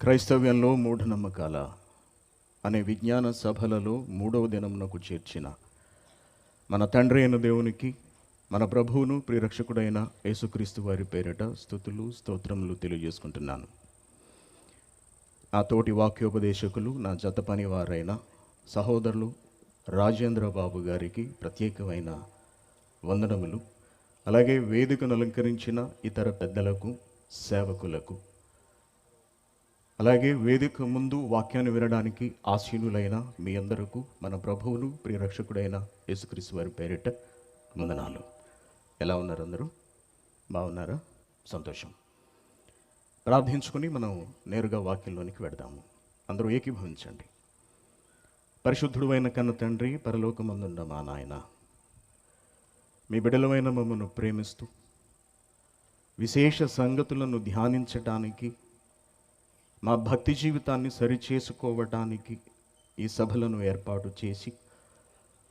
క్రైస్తవ్యంలో మూఢనమ్మకాల అనే విజ్ఞాన సభలలో 3వ దినమునకు చేర్చిన మన తండ్రి అయిన దేవునికి, మన ప్రభువును ప్రియరక్షకుడైన యేసుక్రీస్తు వారి పేరిట స్తుతులు స్తోత్రములు తెలియజేసుకుంటున్నాను. నా తోటి వాక్యోపదేశకులు, నా జత పని వారైన సహోదరులు రాజేంద్ర బాబు గారికి ప్రత్యేకమైన వందనములు. అలాగే వేదికను అలంకరించిన ఇతర పెద్దలకు, సేవకులకు, అలాగే వేదిక ముందు వాక్యాన్ని వినడానికి ఆసీనులైన మీ అందరకు మన ప్రభువును ప్రియరక్షకుడైన యేసుక్రీస్తు వారి పేరిట వందనాలు. ఎలా ఉన్నారు అందరూ? బాగున్నారా? సంతోషం. ప్రార్థించుకుని మనం నేరుగా వాక్యంలోనికి వెడదాము. అందరూ ఏకీభవించండి. పరిశుద్ధుడు అయిన కన్న తండ్రి, పరలోకమందున్న మా నాయన, మీ బిడ్డలమైన మమ్మను ప్రేమిస్తూ విశేష సంగతులను ధ్యానించడానికి, మా భక్తి జీవితాన్ని సరిచేసుకోవటానికి ఈ సభలను ఏర్పాటు చేసి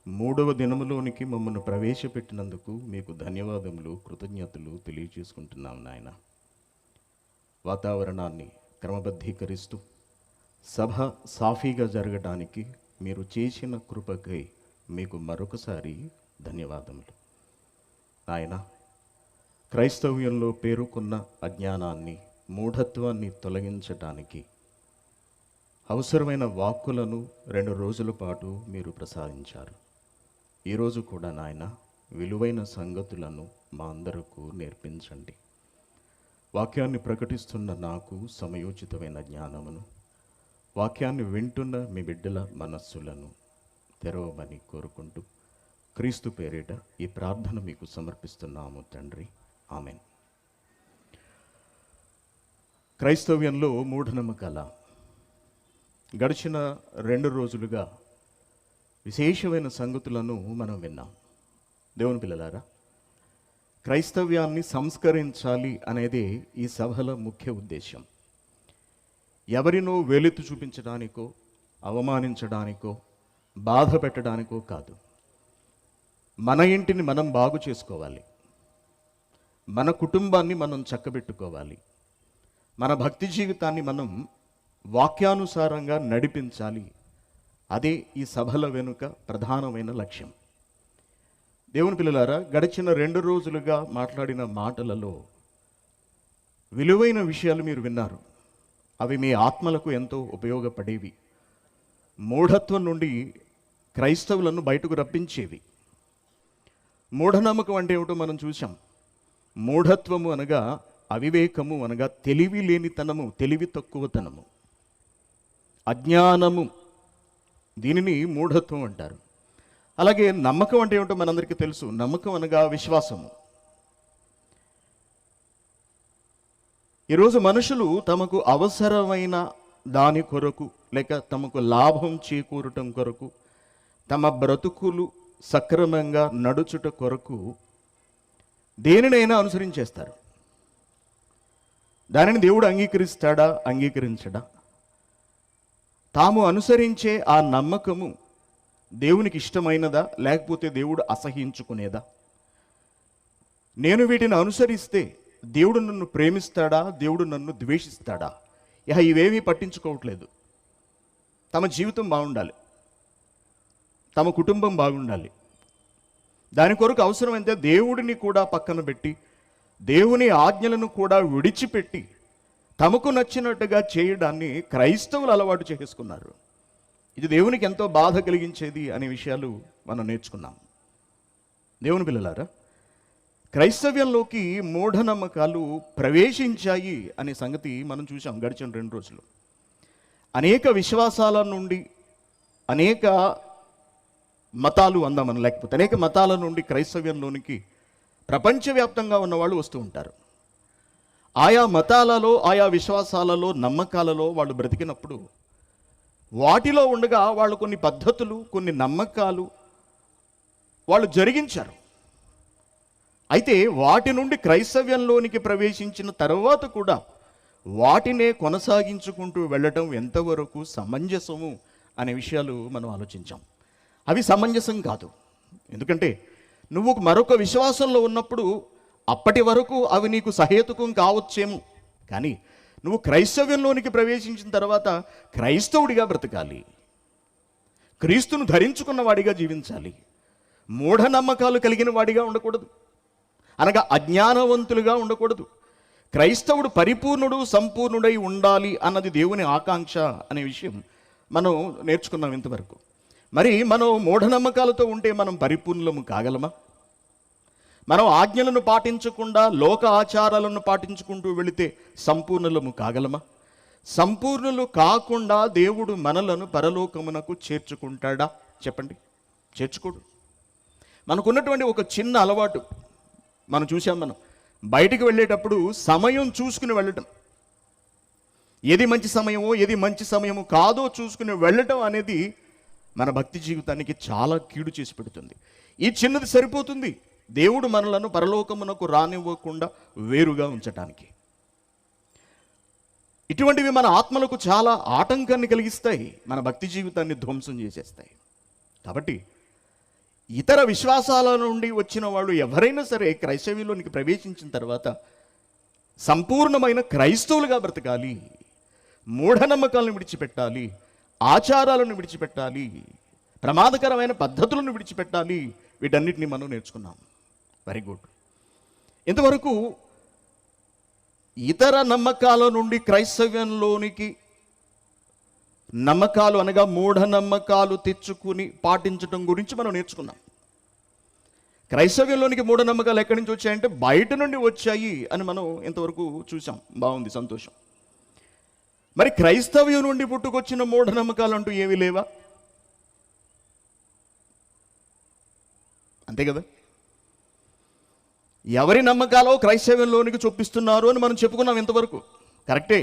3వ దినములోనికి మమ్మల్ని ప్రవేశపెట్టినందుకు మీకు ధన్యవాదములు, కృతజ్ఞతలు తెలియజేసుకుంటున్నాం నాయన. వాతావరణాన్ని క్రమబద్ధీకరిస్తూ సభ సాఫీగా జరగడానికి మీరు చేసిన కృపకై మీకు మరొకసారి ధన్యవాదములు నాయన. క్రైస్తవ్యంలో పేరుకున్న అజ్ఞానాన్ని, మూఢత్వాన్ని తొలగించటానికి అవసరమైన వాక్కులను 2 రోజుల పాటు మీరు ప్రసాదించారు. ఈరోజు కూడా నాయన విలువైన సంగతులను మా అందరకు నేర్పించండి. వాక్యాన్ని ప్రకటిస్తున్న నాకు సమయోచితమైన జ్ఞానమును, వాక్యాన్ని వింటున్న మీ బిడ్డల మనస్సులను తెరవమని కోరుకుంటూ క్రీస్తు పేరిట ఈ ప్రార్థన మీకు సమర్పిస్తున్నాము తండ్రి. ఆమెన్. క్రైస్తవ్యంలో మూఢనమ్మకాల గడిచిన 2 రోజులుగా విశేషమైన సంగతులను మనం విన్నాం. దేవుని పిల్లలారా, క్రైస్తవ్యాన్ని సంస్కరించాలి అనేదే ఈ సభల ముఖ్య ఉద్దేశం. ఎవరినో వెలుతు చూపించడానికో, అవమానించడానికో, బాధ పెట్టడానికో కాదు. మన ఇంటిని మనం బాగు చేసుకోవాలి, మన కుటుంబాన్ని మనం చక్కబెట్టుకోవాలి, మన భక్తి జీవితాన్ని మనం వాక్యానుసారంగా నడిపించాలి. అదే ఈ సభల వెనుక ప్రధానమైన లక్ష్యం. దేవుని పిల్లలారా, గడిచిన 2 రోజులుగా మాట్లాడిన మాటలలో విలువైన విషయాలు మీరు విన్నారు. అవి మీ ఆత్మలకు ఎంతో ఉపయోగపడేవి. మూఢత్వం నుండి క్రైస్తవులను బయటకు రప్పించేవి. మూఢనమ్మకం అంటే ఏమిటో మనం చూసాం. మూఢత్వము అనగా అవివేకము, అనగా తెలివి లేనితనము, తెలివి తక్కువతనము, అజ్ఞానము. దీనిని మూఢత్వం అంటారు. అలాగే నమ్మకం అంటే ఏమిటో మనందరికీ తెలుసు. నమ్మకం అనగా విశ్వాసము. ఈరోజు మనుషులు తమకు అవసరమైన దాని కొరకు, లేక తమకు లాభం చేకూరటం కొరకు, తమ బ్రతుకులు సక్రమంగా నడుచుట కొరకు దేనినైనా అనుసరించేస్తారు. దానిని దేవుడు అంగీకరిస్తాడా, అంగీకరించడా? తాము అనుసరించే ఆ నమ్మకము దేవునికి ఇష్టమైనదా, లేకపోతే దేవుడు అసహ్యించుకునేదా? నేను వీటిని అనుసరిస్తే దేవుడు నన్ను ప్రేమిస్తాడా, దేవుడు నన్ను ద్వేషిస్తాడా? ఇవేమీ పట్టించుకోవట్లేదు. తమ జీవితం బాగుండాలి, తమ కుటుంబం బాగుండాలి. దాని కొరకు అవసరమైతే దేవుడిని కూడా పక్కన పెట్టి, దేవుని ఆజ్ఞలను కూడా విడిచిపెట్టి తమకు నచ్చినట్టుగా చేయడాన్ని క్రైస్తవులు అలవాటు చేసుకున్నారు. ఇది దేవునికి ఎంతో బాధ కలిగించేది అనే విషయాలు మనం నేర్చుకున్నాం. దేవుని పిల్లలారా, క్రైస్తవ్యంలోకి మూఢనమ్మకాలు ప్రవేశించాయి అనే సంగతి మనం చూసాం గడిచిన 2 రోజులు. అనేక విశ్వాసాల నుండి, అనేక మతాలు అందామని, లేకపోతే అనేక మతాల నుండి క్రైస్తవ్యంలోనికి ప్రపంచవ్యాప్తంగా ఉన్నవాళ్ళు వస్తూ ఉంటారు. ఆయా మతాలలో, ఆయా విశ్వాసాలలో, నమ్మకాలలో వాళ్ళు బ్రతికినప్పుడు వాటిలో ఉండగా వాళ్ళు కొన్ని పద్ధతులు, కొన్ని నమ్మకాలు వాళ్ళు జరిగించారు. అయితే వాటి నుండి క్రైస్తవ్యంలోనికి ప్రవేశించిన తర్వాత కూడా వాటినే కొనసాగించుకుంటూ వెళ్ళటం ఎంతవరకు సమంజసము అనే విషయాలు మనం ఆలోచించాం. అవి సమంజసం కాదు. ఎందుకంటే నువ్వు మరొక విశ్వాసంలో ఉన్నప్పుడు అప్పటి వరకు అవి నీకు సహేతుకం కావచ్చేమో, కానీ నువ్వు క్రైస్తవ్యంలోనికి ప్రవేశించిన తర్వాత క్రైస్తవుడిగా బ్రతకాలి, క్రీస్తును ధరించుకున్న వాడిగా జీవించాలి, మూఢనమ్మకాలు కలిగిన వాడిగా ఉండకూడదు, అనగా అజ్ఞానవంతులుగా ఉండకూడదు. క్రైస్తవుడు పరిపూర్ణుడు సంపూర్ణుడై ఉండాలి అన్నది దేవుని ఆకాంక్ష అనే విషయం మనం నేర్చుకున్నాం ఇంతవరకు. మరి మనం మూఢనమ్మకాలతో ఉంటే మనం పరిపూర్ణులము కాగలమా? మనం ఆజ్ఞలను పాటించకుండా లోక ఆచారాలను పాటించుకుంటూ వెళితే సంపూర్ణులము కాగలమా? సంపూర్ణులు కాకుండా దేవుడు మనలను పరలోకమునకు చేర్చుకుంటాడా? చెప్పండి, చేర్చుకోడు. మనకున్నటువంటి ఒక చిన్న అలవాటు మనం చూసాం. మనం బయటికి వెళ్ళేటప్పుడు సమయం చూసుకుని వెళ్ళటం, ఏది మంచి సమయమో ఏది మంచి సమయమో కాదో చూసుకుని వెళ్ళటం అనేది మన భక్తి జీవితానికి చాలా కీడు చేసి పెడుతుంది. ఈ చిన్నది సరిపోతుంది దేవుడు మనలను పరలోకమునకు రానివ్వకుండా వేరుగా ఉంచటానికి. ఇటువంటివి మన ఆత్మలకు చాలా ఆటంకాన్ని కలిగిస్తాయి, మన భక్తి జీవితాన్ని ధ్వంసం చేసేస్తాయి. కాబట్టి ఇతర విశ్వాసాల నుండి వచ్చిన వాళ్ళు ఎవరైనా సరే క్రైస్తవ్యంలోనికి ప్రవేశించిన తర్వాత సంపూర్ణమైన క్రైస్తవులుగా బ్రతకాలి, మూఢనమ్మకాలను విడిచిపెట్టాలి, ఆచారాలను విడిచిపెట్టాలి, ప్రమాదకరమైన పద్ధతులను విడిచిపెట్టాలి. వీటన్నిటిని మనం నేర్చుకున్నాం. Very good. ఇంతవరకు ఇతర నమ్మకాల నుండి క్రైస్తవ్యంలోనికి నమ్మకాలు అనగా మూఢనమ్మకాలు తెచ్చుకుని పాటించడం గురించి మనం నేర్చుకున్నాం. క్రైస్తవ్యంలోనికి మూఢనమ్మకాలు ఎక్కడి నుంచి వచ్చాయంటే బయట నుండి వచ్చాయి అని మనం ఇంతవరకు చూసాం. బాగుంది, సంతోషం. మరి క్రైస్తవ్యం నుండి పుట్టుకొచ్చిన మూఢనమ్మకాలు అంటూ ఏమీ లేవా? అంతే కదా. ఎవరి నమ్మకాలో క్రైస్తవ్యంలోనికి చొప్పిస్తున్నారు అని మనం చెప్పుకున్నాం ఇంతవరకు, కరెక్టే.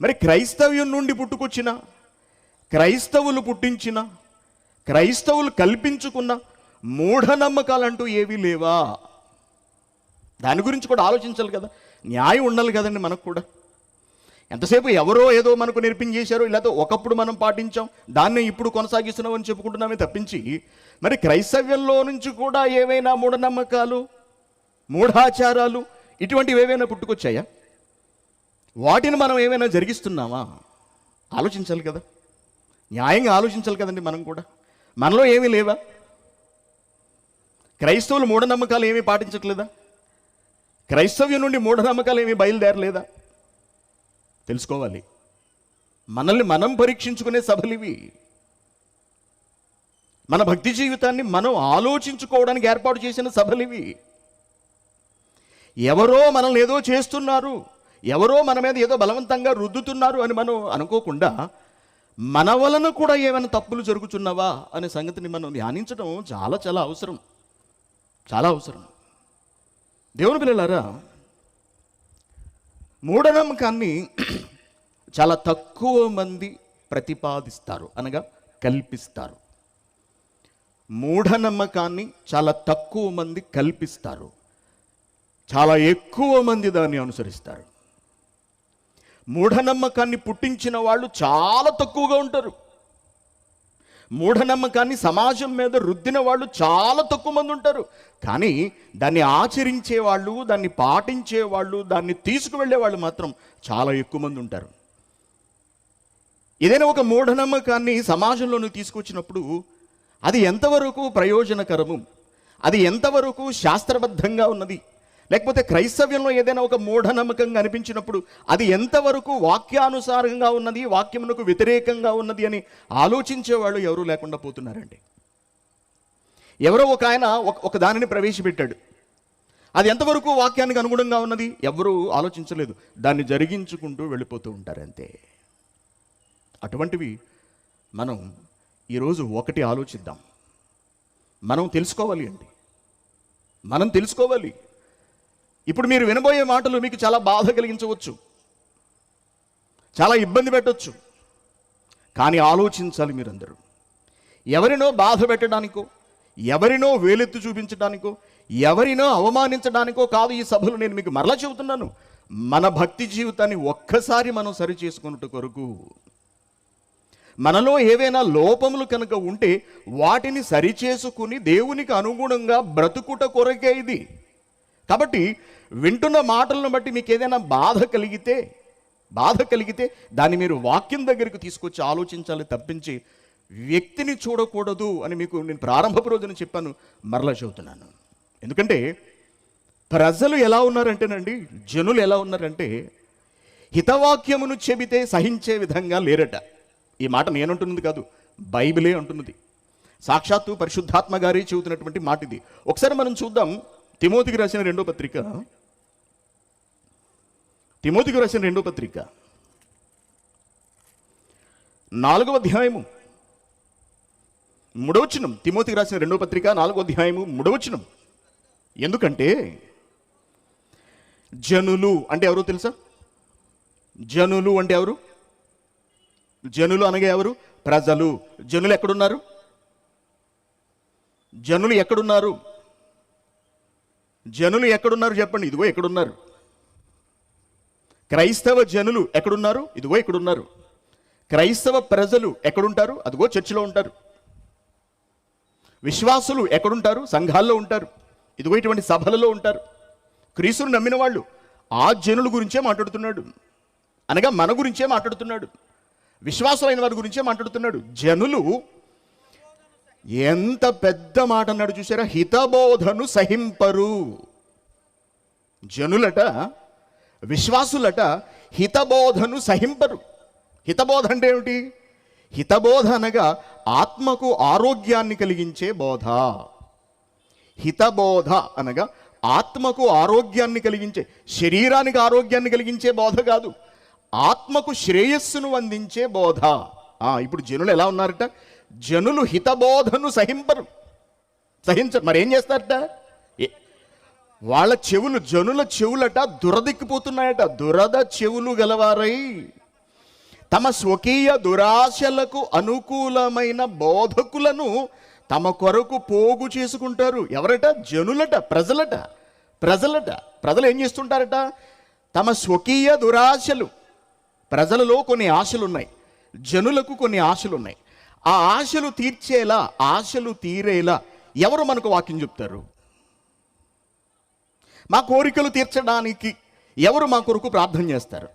మరి క్రైస్తవ్యం నుండి పుట్టుకొచ్చిన, క్రైస్తవులు పుట్టించిన, క్రైస్తవులు కల్పించుకున్న మూఢనమ్మకాలంటూ ఏవీ లేవా? దాని గురించి కూడా ఆలోచించాలి కదా, న్యాయం ఉండాలి కదండి మనకు కూడా. ఎంతసేపు ఎవరో ఏదో మనకు నేర్పించేశారో, లేకపోతే ఒకప్పుడు మనం పాటించాం దాన్నే ఇప్పుడు కొనసాగిస్తున్నాం అని చెప్పుకుంటున్నామే తప్పించి, మరి క్రైస్తవ్యంలో నుంచి కూడా ఏవైనా మూఢనమ్మకాలు, మూఢాచారాలు ఇటువంటివి ఏవైనా పుట్టుకొచ్చాయా? వాటిని మనం ఏమైనా జరిగిస్తున్నామా? ఆలోచించాలి కదా, న్యాయంగా ఆలోచించాలి కదండి మనం కూడా. మనలో ఏమీ లేవా? క్రైస్తవులు మూఢనమ్మకాలు ఏమీ పాటించట్లేదా? క్రైస్తవ్యం నుండి మూఢనమ్మకాలు ఏమీ బయలుదేరలేదా? తెలుసుకోవాలి. మనల్ని మనం పరీక్షించుకునే సభలు ఇవి. మన భక్తి జీవితాన్ని మనం ఆలోచించుకోవడానికి ఏర్పాటు చేసిన సభలు ఇవి. ఎవరో మనల్ని ఏదో చేస్తున్నారు, ఎవరో మన మీద ఏదో బలవంతంగా రుద్దుతున్నారు అని మనం అనుకోకుండా మన వలన కూడా ఏమైనా తప్పులు జరుగుతున్నావా అనే సంగతిని మనం ధ్యానించడం చాలా చాలా అవసరం, చాలా అవసరం. దేవుని పిల్లలారా, మూఢనమ్మకాన్ని చాలా తక్కువ మంది ప్రతిపాదిస్తారు, అనగా కల్పిస్తారు. మూఢనమ్మకాన్ని చాలా తక్కువ మంది కల్పిస్తారు, చాలా ఎక్కువ మంది దాన్ని అనుసరిస్తారు. మూఢనమ్మకాన్ని పుట్టించిన వాళ్ళు చాలా తక్కువగా ఉంటారు. మూఢనమ్మకాన్ని సమాజం మీద రుద్దిన వాళ్ళు చాలా తక్కువ మంది ఉంటారు. కానీ దాన్ని ఆచరించే వాళ్ళు, దాన్ని పాటించే వాళ్ళు, దాన్ని తీసుకువెళ్ళే వాళ్ళు మాత్రం చాలా ఎక్కువ మంది ఉంటారు. ఏదైనా ఒక మూఢనమ్మకాన్ని సమాజంలోకి తీసుకొచ్చినప్పుడు అది ఎంతవరకు ప్రయోజనకరము, అది ఎంతవరకు శాస్త్రబద్ధంగా ఉన్నది, లేకపోతే క్రైస్తవ్యంలో ఏదైనా ఒక మూఢనమ్మకంగా అనిపించినప్పుడు అది ఎంతవరకు వాక్యానుసారంగా ఉన్నది, వాక్యమునకు వ్యతిరేకంగా ఉన్నది అని ఆలోచించేవాళ్ళు ఎవరూ లేకుండా పోతున్నారండి. ఎవరో ఒక ఆయన ఒక దానిని ప్రవేశపెట్టాడు, అది ఎంతవరకు వాక్యానికి అనుగుణంగా ఉన్నది ఎవరూ ఆలోచించలేదు, దాన్ని జరిగించుకుంటూ వెళ్ళిపోతూ ఉంటారు అంతే. అటువంటివి మనం ఈరోజు ఒకటి ఆలోచిద్దాం. మనం తెలుసుకోవాలి అండి, మనం తెలుసుకోవాలి. ఇప్పుడు మీరు వినబోయే మాటలు మీకు చాలా బాధ కలిగించవచ్చు, చాలా ఇబ్బంది పెట్టవచ్చు. కానీ ఆలోచించాలి మీరందరూ. ఎవరినో బాధ పెట్టడానికో, ఎవరినో వేలెత్తి చూపించడానికో, ఎవరినో అవమానించడానికో కాదు ఈ సభలు. నేను మీకు మరలా చెబుతున్నాను, మన భక్తి జీవితాన్ని ఒక్కసారి మనం సరి చేసుకున్నట్టు కొరకు, మనలో ఏవైనా లోపములు కనుక ఉంటే వాటిని సరిచేసుకుని దేవునికి అనుగుణంగా బ్రతుకుట కొరకే ఇది. కాబట్టి వింటున్న మాటలను బట్టి మీకు ఏదైనా బాధ కలిగితే బాధ కలిగితే దాన్ని మీరు వాక్యం దగ్గరికి తీసుకొచ్చి ఆలోచించాలి తప్పించి వ్యక్తిని చూడకూడదు అని మీకు నేను ప్రారంభపు రోజున చెప్పాను, మరలా చెబుతున్నాను. ఎందుకంటే ప్రజలు ఎలా ఉన్నారంటేనండి, జనులు ఎలా ఉన్నారంటే హితవాక్యమును చెబితే సహించే విధంగా లేరట. ఈ మాట నేనంటున్నది కాదు, బైబిలే అంటున్నది. సాక్షాత్తు పరిశుద్ధాత్మ గారి చెబుతున్నటువంటి మాట ఇది. ఒకసారి మనం చూద్దాం తిమోతికి రాసిన రెండో పత్రిక, తిమోతికి రాసిన రెండో పత్రిక 4వ అధ్యాయము 3వ వచనం. తిమోతికి రాసిన రెండో పత్రిక 4వ అధ్యాయము 3వ వచనం. ఎందుకంటే జనులు అంటే ఎవరు తెలుసా? జనులు అంటే ఎవరు? జనులు అనగా ఎవరు? ప్రజలు. జనులు ఎక్కడున్నారు? జనులు ఎక్కడున్నారు? జనులు ఎక్కడున్నారు చెప్పండి. ఇదిగో ఎక్కడున్నారు. క్రైస్తవ జనులు ఎక్కడున్నారు? ఇదిగో ఎక్కడున్నారు. క్రైస్తవ ప్రజలు ఎక్కడుంటారు? అదిగో చర్చిలో ఉంటారు. విశ్వాసులు ఎక్కడుంటారు? సంఘాల్లో ఉంటారు. ఇదిగో ఇటువంటి సభలలో ఉంటారు. క్రీస్తును నమ్మిన వాళ్ళు. ఆ జనుల గురించే మాట్లాడుతున్నాడు, అనగా మన గురించే మాట్లాడుతున్నాడు, విశ్వాసులైన వారి గురించే మాట్లాడుతున్నాడు. జనులు ఎంత పెద్ద మాట అన్నాడు చూసారా? హితబోధను సహింపరు. జనులట, విశ్వాసులట హితబోధను సహింపరు. హితబోధ అంటే ఏమిటి? హితబోధ అనగా ఆత్మకు ఆరోగ్యాన్ని కలిగించే బోధ. హితబోధ అనగా ఆత్మకు ఆరోగ్యాన్ని కలిగించే, శరీరానికి ఆరోగ్యాన్ని కలిగించే బోధ కాదు, ఆత్మకు శ్రేయస్సును అందించే బోధ. ఇప్పుడు జనులు ఎలా ఉన్నారట? జనులు హితబోధను సహింపరు, సహించరు. మరి ఏం చేస్తారట? వాళ్ళ చెవులు, జనుల చెవులట దురదిక్కిపోతున్నాయట. దురద చెవులు గలవారై తమ స్వకీయ దురాశలకు అనుకూలమైన బోధకులను తమ కొరకు పోగు చేసుకుంటారు. ఎవరట? జనులట, ప్రజలట. ప్రజలు ఏం చేస్తుంటారట? తమ స్వకీయ దురాశలు. ప్రజలలో కొన్ని ఆశలు ఉన్నాయి, జనులకు కొన్ని ఆశలు ఉన్నాయి. ఆ ఆశలు తీర్చేలా, ఆశలు తీరేలా ఎవరు మనకు వాక్యం చెప్తారు? మా కోరికలు తీర్చడానికి ఎవరు మా కొరకు ప్రార్థన చేస్తారు?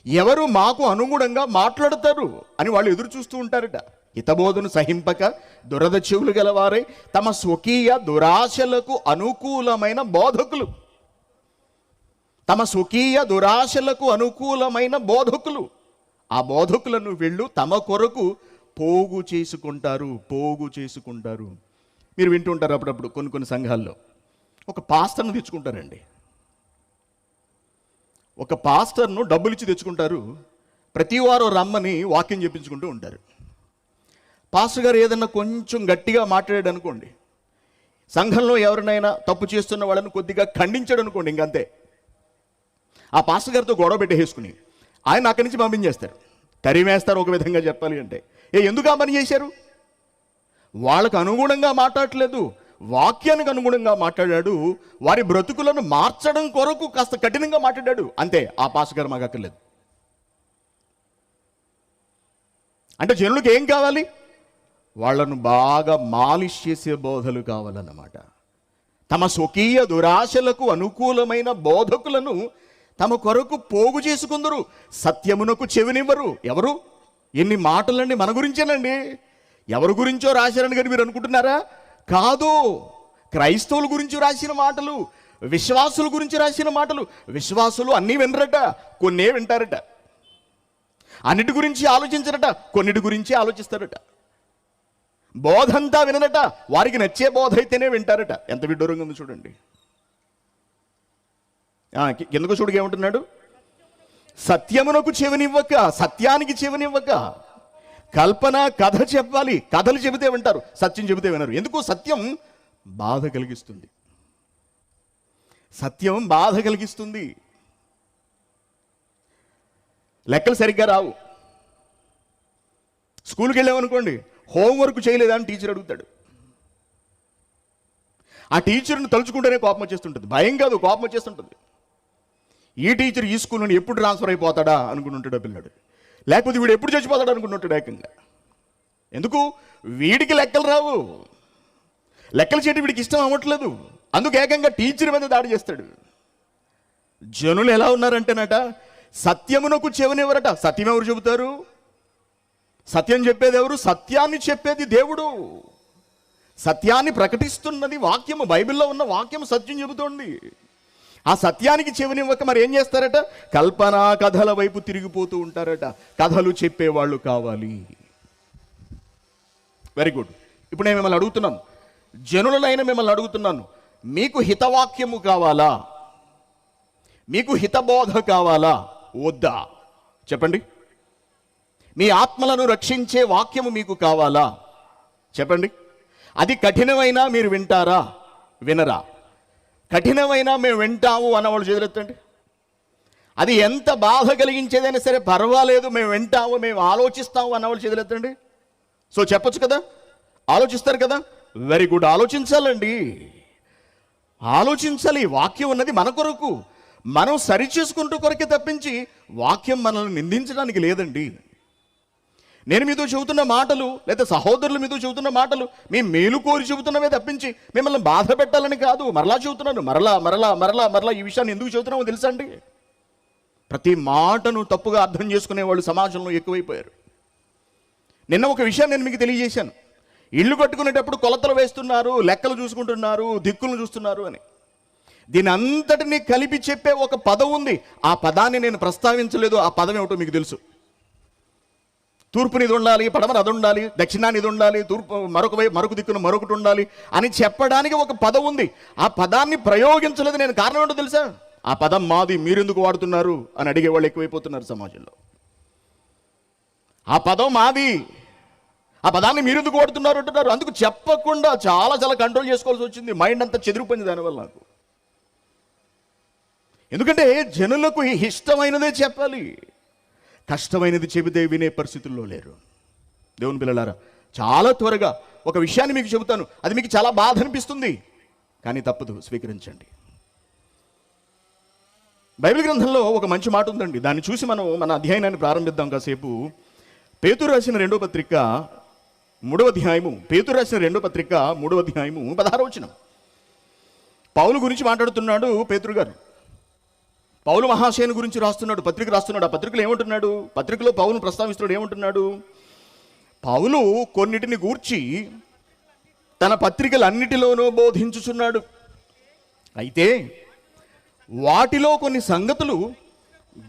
ఎవరు మాకు అనుగుణంగా మాట్లాడతారు అని వాళ్ళు ఎదురు చూస్తూ ఉంటారట. హితబోధను సహింపక దురద చెవులు గలవారై తమ స్వకీయ దురాశలకు అనుకూలమైన బోధకులు. తమ స్వకీయ దురాశలకు అనుకూలమైన బోధకులు. ఆ బోధకులను వీళ్ళు తమ కొరకు పోగు చేసుకుంటారు. మీరు వింటుంటారు అప్పుడప్పుడు కొన్ని సంఘాల్లో ఒక పాస్టర్ను తెచ్చుకుంటారండి. ఒక పాస్టర్ను డబ్బులు ఇచ్చి తెచ్చుకుంటారు. ప్రతి వారం రమ్మని వాక్యం చెప్పించుకుంటూ ఉంటారు. పాస్టర్ గారు ఏదన్నా కొంచెం గట్టిగా మాట్లాడాడు అనుకోండి, సంఘంలో ఎవరినైనా తప్పు చేస్తున్న వాళ్ళని కొద్దిగా ఖండించాడు అనుకోండి, ఇంకంతే. ఆ పాస్టర్ గారితో గొడవ పెట్టేసుకుని ఆయన అక్కడి నుంచి పంపించేస్తారు, తరిమేస్తారు. ఒక విధంగా చెప్పాలి అంటే ఎందుకు ఆ పని చేశారు? వాళ్ళకు అనుగుణంగా మాట్లాడలేదు, వాక్యానికి అనుగుణంగా మాట్లాడాడు. వారి బ్రతుకులను మార్చడం కొరకు కాస్త కఠినంగా మాట్లాడాడు, అంతే. ఆ పాస్టర్ గారు మాకు అక్కర్లేదు. అంటే జనులకు ఏం కావాలి? వాళ్ళను బాగా మాలిష్ చేసే బోధలు కావాలన్నమాట. తమ స్వకీయ దురాశలకు అనుకూలమైన బోధకులను తమ కొరకు పోగు చేసుకుందరు, సత్యమునకు చెవినివ్వరు. ఎవరు? ఎన్ని మాటలండి మన గురించేనండి. ఎవరి గురించో రాశారని కానీ మీరు అనుకుంటున్నారా? కాదు. క్రైస్తవుల గురించి రాసిన మాటలు, విశ్వాసుల గురించి రాసిన మాటలు. విశ్వాసులు అన్నీ వినరట, కొన్నే వింటారట. అన్నిటి గురించి ఆలోచించరట, కొన్నిటి గురించి ఆలోచిస్తారట. బోధంతా వినరట, వారికి నచ్చే బోధ అయితేనే వింటారట. ఎంత విడ్డూరంగా ఉంది చూడండి. ఎందుకు చూడగా ఏమంటున్నాడు? సత్యమునకు చెవినివ్వక, సత్యానికి చెవినివ్వక. కల్పన, కథ చెప్పాలి, కథలు చెబితే వింటారు, సత్యం చెబితే వినరు. ఎందుకు? సత్యం బాధ కలిగిస్తుంది. సత్యం బాధ కలిగిస్తుంది. లెక్కలు సరిగ్గా రావు. స్కూల్కి వెళ్ళామనుకోండి, హోంవర్క్ చేయలేదా అని టీచర్ అడుగుతాడు. ఆ టీచర్ని తలుచుకుంటేనే కోపం వచ్చేస్తుంటుంది. భయం కాదు, కోపం వచ్చేస్తుంటుంది. ఈ టీచర్ ఈ స్కూల్ నుండి ఎప్పుడు ట్రాన్స్ఫర్ అయిపోతాడా అనుకుంటుంటాడు పిల్లడు. లేకపోతే వీడు ఎప్పుడు చచ్చిపోతాడు అనుకుంటుంటాడు ఏకంగా. ఎందుకు? వీడికి లెక్కలు రావు, లెక్కలు చేయడం వీడికి ఇష్టం అవ్వట్లేదు. అందుకు ఏకంగా టీచర్ మీద దాడి చేస్తాడు. జనులు ఎలా ఉన్నారంటేనట, సత్యమునకు చెవినెవరట. సత్యం ఎవరు చెబుతారు? సత్యం చెప్పేది ఎవరు? సత్యాన్ని చెప్పేది దేవుడు. సత్యాన్ని ప్రకటిస్తున్నది వాక్యము. బైబిల్లో ఉన్న వాక్యము సత్యం చెబుతోంది. ఆ సత్యానికి చెవినివ్వక మరి ఏం చేస్తారట? కల్పనా కథల వైపు తిరిగిపోతూ ఉంటారట. కథలు చెప్పేవాళ్ళు కావాలి. Very good. ఇప్పుడు నేను మిమ్మల్ని అడుగుతున్నాను, జనులైన మిమ్మల్ని అడుగుతున్నాను, మీకు హితవాక్యము కావాలా? మీకు హితబోధ కావాలా? వద్దా? చెప్పండి. మీ ఆత్మలను రక్షించే వాక్యము మీకు కావాలా? చెప్పండి. అది కఠినమైనా మీరు వింటారా? వినరా? కఠినమైనా మేము వింటాము అన్నవాళ్ళు చేతులెత్తండి. అది ఎంత బాధ కలిగించేదైనా సరే పర్వాలేదు, మేము వింటాము, మేము ఆలోచిస్తాము అన్నవాళ్ళు చేతులెత్తండి. సో చెప్పొచ్చు కదా, ఆలోచిస్తారు కదా. Very good. ఆలోచించాలండి, ఆలోచించాలి. వాక్యం ఉన్నది మన కొరకు, మనం సరిచేసుకుంటూ కొరకే తప్పించి వాక్యం మనల్ని నిందించడానికి లేదండి. నేను మీతో చెబుతున్న మాటలు, లేదా సహోదరులు మీతో చెబుతున్న మాటలు మీ మేలు కోరి చెబుతున్నవే తప్పించి మిమ్మల్ని బాధ పెట్టాలని కాదు. మరలా చెబుతున్నాను, మరలా మరలా మరలా మరలా ఈ విషయాన్ని ఎందుకు చెబుతున్నామో తెలుసా అండి? ప్రతి మాటను తప్పుగా అర్థం చేసుకునే వాళ్ళు సమాజంలో ఎక్కువైపోయారు. నిన్న ఒక విషయాన్ని నేను మీకు తెలియజేశాను. ఇల్లు కట్టుకునేటప్పుడు కొలతలు వేస్తున్నారు, లెక్కలు చూసుకుంటున్నారు, దిక్కులను చూస్తున్నారు అని. దీని అంతటినీ కలిపి చెప్పే ఒక పదం ఉంది. ఆ పదాన్ని నేను ప్రస్తావించలేదు. ఆ పదం ఏమిటో మీకు తెలుసు. తూర్పుని ఇది ఉండాలి, పడమర అది ఉండాలి, దక్షిణాన్ని ఇది ఉండాలి, తూర్పు మరొక దిక్కును మరొకటి ఉండాలి అని చెప్పడానికి ఒక పదం ఉంది. ఆ పదాన్ని ప్రయోగించలేదు నేను. కారణం ఏంటో తెలుసా? ఆ పదం మాది, మీరెందుకు వాడుతున్నారు అని అడిగే వాళ్ళు ఎక్కువైపోతున్నారు సమాజంలో. ఆ పదం మాది, ఆ పదాన్ని మీరెందుకు వాడుతున్నారు అంటున్నారు. అందుకు చెప్పకుండా చాలా చాలా కంట్రోల్ చేసుకోవాల్సి వచ్చింది. మైండ్ అంతా చెదిరిపోయింది దానివల్ల నాకు. ఎందుకంటే జనులకు ఇష్టమైనదే చెప్పాలి, కష్టమైనది చెబితే వినే పరిస్థితుల్లో లేరు. దేవుని పిల్లలారా, చాలా త్వరగా ఒక విషయాన్ని మీకు చెబుతాను. అది మీకు చాలా బాధ అనిపిస్తుంది, కానీ తప్పదు, స్వీకరించండి. బైబిల్ గ్రంథంలో ఒక మంచి మాట ఉందండి. దాన్ని చూసి మనం మన అధ్యయనాన్ని ప్రారంభిద్దాం కాసేపు. పేతురు రాసిన 2వ పత్రిక 3వ అధ్యాయము. పేతురు రాసిన 2వ పత్రిక 3వ అధ్యాయము 16వ వచనం. పౌలు గురించి మాట్లాడుతున్నాడు పేతురు గారు. పౌలు మహాశయుని గురించి రాస్తున్నాడు, పత్రిక రాస్తున్నాడు. ఆ పత్రికలో ఏమంటున్నాడు? పత్రికలో పౌలును ప్రస్తావిస్తున్నాడు. ఏమంటున్నాడు? పౌలు కొన్నిటిని గూర్చి తన పత్రికలన్నిటిలోనూ బోధించుచున్నాడు. అయితే వాటిలో కొన్ని సంగతులు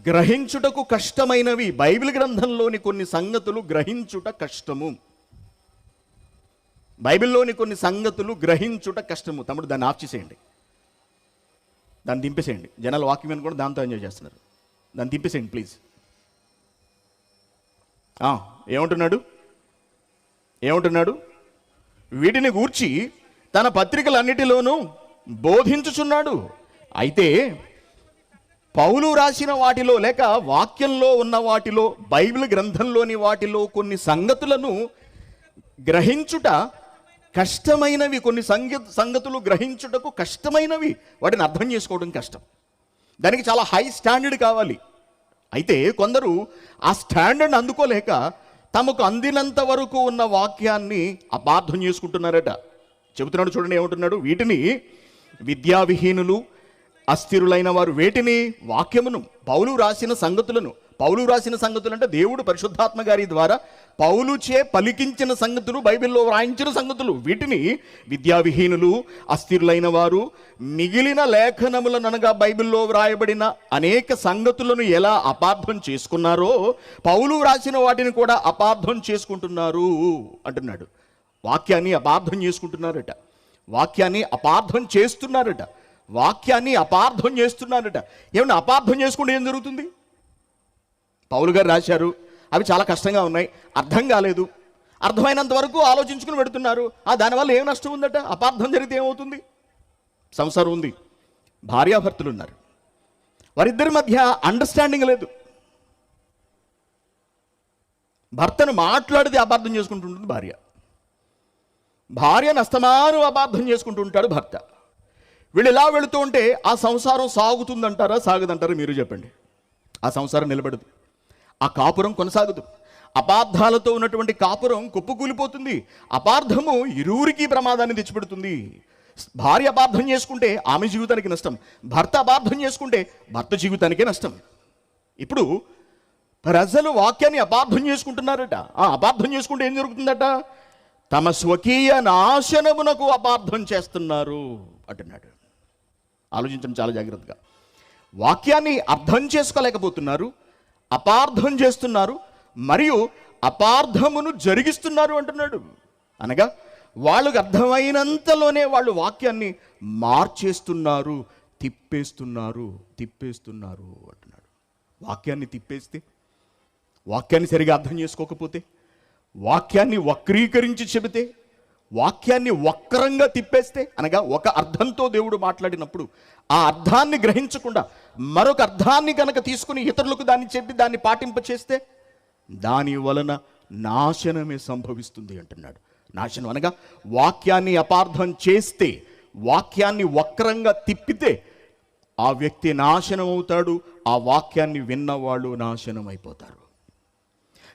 గ్రహించుటకు కష్టమైనవి. బైబిల్ గ్రంథంలోని కొన్ని సంగతులు గ్రహించుట కష్టము. బైబిల్లోని కొన్ని సంగతులు గ్రహించుట కష్టము. తమ్ముడు, దాన్ని ఆఫ్ చేసేయండి, దాన్ని దింపేసేయండి. జనాలు వాక్యం కూడా దాంతో ఎంజాయ్ చేస్తున్నారు. దాన్ని దింపేసేయండి ప్లీజ్. ఏమంటున్నాడు? వీటిని గూర్చి తన పత్రికలన్నిటిలోనూ బోధించుచున్నాడు. అయితే పౌలు రాసిన వాటిలో, లేక వాక్యంలో ఉన్న వాటిలో, బైబిల్ గ్రంథంలోని వాటిలో కొన్ని సంగతులను గ్రహించుట కష్టమైనవి. కొన్ని సంగతులు గ్రహించుటకు కష్టమైనవి. వాటిని అర్థం చేసుకోవడం కష్టం. దానికి చాలా హై స్టాండర్డ్ కావాలి. అయితే కొందరు ఆ స్టాండర్డ్ అందుకోలేక తమకు అందినంత వరకు ఉన్న వాక్యాన్ని అపార్థం చేసుకుంటున్నారట. చెబుతున్నాడు చూడండి, ఏమంటున్నాడు? వీటిని విద్యావిహీనులు, అస్థిరులైన వారు, వేటిని? వాక్యమును, పౌలు రాసిన సంగతులను. పౌలు రాసిన సంగతులు అంటే దేవుడు పరిశుద్ధాత్మ గారి ద్వారా పౌలుచే పలికించిన సంగతులు, బైబిల్లో వ్రాయించిన సంగతులు. వీటిని విద్యావిహీనులు, అస్థిరులైన వారు మిగిలిన లేఖనములను, అనగా బైబిల్లో వ్రాయబడిన అనేక సంగతులను ఎలా అపార్థం చేసుకున్నారో పౌలు రాసిన వాటిని కూడా అపార్థం చేసుకుంటున్నారు అంటున్నాడు. వాక్యాన్ని అపార్థం చేసుకుంటున్నారట. వాక్యాన్ని అపార్థం చేస్తున్నారట. వాక్యాన్ని అపార్థం చేస్తున్నారట. ఏమన్నా అపార్థం చేసుకుంటే ఏం జరుగుతుంది? పౌలు గారు రాశారు, అవి చాలా కష్టంగా ఉన్నాయి, అర్థం కాలేదు, అర్థమైనంత వరకు ఆలోచించుకుని పెడుతున్నారు. దానివల్ల ఏం నష్టం ఉందట? అపార్థం జరిగితే ఏమవుతుంది? సంసారం ఉంది, భార్యాభర్తలు ఉన్నారు, వారిద్దరి మధ్య అండర్స్టాండింగ్ లేదు. భర్తను మాట్లాడితే అపార్థం చేసుకుంటుంటుంది భార్య, భార్యను అస్తమానం అపార్థం చేసుకుంటూ ఉంటాడు భర్త. వీళ్ళు ఇలా వెళుతూ ఉంటే ఆ సంసారం సాగుతుందంటారా, సాగదంటారా? మీరు చెప్పండి. ఆ సంసారం నిలబడదు, ఆ కాపురం కొనసాగదు. అపార్థాలతో ఉన్నటువంటి కాపురం కుప్పకూలిపోతుంది. అపార్థము ఇరువురికి ప్రమాదాన్ని తెచ్చిపెడుతుంది. భార్య అపార్థం చేసుకుంటే ఆమె జీవితానికి నష్టం, భర్త అపార్థం చేసుకుంటే భర్త జీవితానికే నష్టం. ఇప్పుడు ప్రజలు వాక్యాన్ని అపార్థం చేసుకుంటున్నారట. ఆ అపార్థం చేసుకుంటే ఏం జరుగుతుందట? తమ స్వకీయ నాశనమునకు అపార్థం చేస్తున్నారు అంటున్నాడు. ఆలోచించండి చాలా జాగ్రత్తగా. వాక్యాన్ని అర్థం చేసుకోలేకపోతున్నారు, అపార్థం చేస్తున్నారు, మరియు అపార్థమును జరిగిస్తున్నారు అంటున్నాడు. అనగా వాళ్ళకు అర్థమైనంతలోనే వాళ్ళు వాక్యాన్ని మార్చేస్తున్నారు, తిప్పేస్తున్నారు అంటున్నాడు. వాక్యాన్ని తిప్పేస్తే, వాక్యాన్ని సరిగా అర్థం చేసుకోకపోతే, వాక్యాన్ని వక్రీకరించి చెబితే, వాక్యాన్ని వక్రంగా తిప్పేస్తే, అనగా ఒక అర్థంతో దేవుడు మాట్లాడినప్పుడు ఆ అర్థాన్ని గ్రహించకుండా మరొక అర్థాన్ని కనుక తీసుకుని ఇతరులకు దాన్ని చెప్పి దాన్ని పాటింపచేస్తే దాని వలన నాశనమే సంభవిస్తుంది అంటున్నాడు. నాశనం అనగా వాక్యాన్ని అపార్థం చేస్తే, వాక్యాన్ని వక్రంగా తిప్పితే ఆ వ్యక్తి నాశనం అవుతాడు, ఆ వాక్యాన్ని విన్నవాళ్ళు నాశనం అయిపోతారు.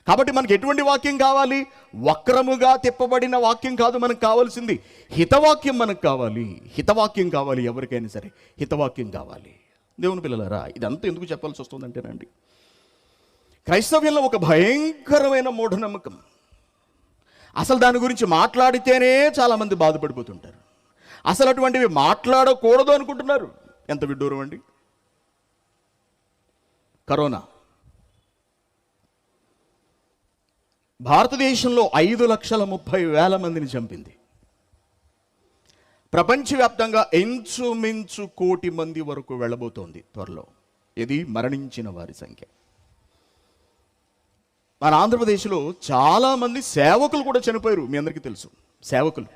కాబట్టి మనకి ఎటువంటి వాక్యం కావాలి? వక్రముగా తిప్పబడిన వాక్యం కాదు మనకు కావాల్సింది, హితవాక్యం మనకు కావాలి. హితవాక్యం కావాలి, ఎవరికైనా సరే హితవాక్యం కావాలి. దేవుని పిల్లలారా, ఇదంతా ఎందుకు చెప్పాల్సి వస్తుందంటేనండి, క్రైస్తవ్యంలో ఒక భయంకరమైన మూఢనమ్మకం. అసలు దాని గురించి మాట్లాడితేనే చాలామంది బాధపడిపోతుంటారు. అసలు అటువంటివి మాట్లాడకూడదు అనుకుంటున్నారు. ఎంత విడ్డూరం అండి. కరోనా భారతదేశంలో 5,30,000 మందిని చంపింది. ప్రపంచవ్యాప్తంగా ఇంచుమించు 1 కోటి మంది వరకు వెళ్ళబోతోంది త్వరలో. ఇది మరణించిన వారి సంఖ్య. మన ఆంధ్రప్రదేశ్లో చాలామంది సేవకులు కూడా చనిపోయారు. మీ అందరికీ తెలుసు, సేవకులు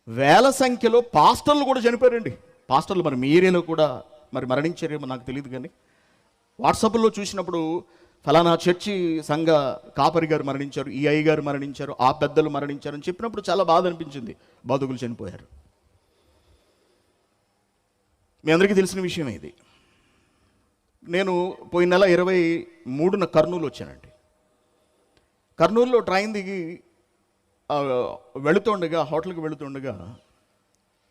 వేల సంఖ్యలో. పాస్టర్లు కూడా చనిపోయారండి. పాస్టర్లు మరి మీ ఏరియాలో కూడా మరి మరణించారేమో నాకు తెలియదు, కానీ వాట్సాప్లో చూసినప్పుడు ఫలానా చర్చి సంఘ కాపరి గారు మరణించారు, ఈ అయ్య గారు మరణించారు, ఆ పెద్దలు మరణించారు అని చెప్పినప్పుడు చాలా బాధ అనిపించింది. బాధకులు చనిపోయారు. మీ అందరికీ తెలిసిన విషయం ఇది. నేను పోయిన నెల 23న కర్నూలు వచ్చానండి. కర్నూలులో ట్రైన్ దిగి వెళుతుండగా, హోటల్కి వెళుతుండగా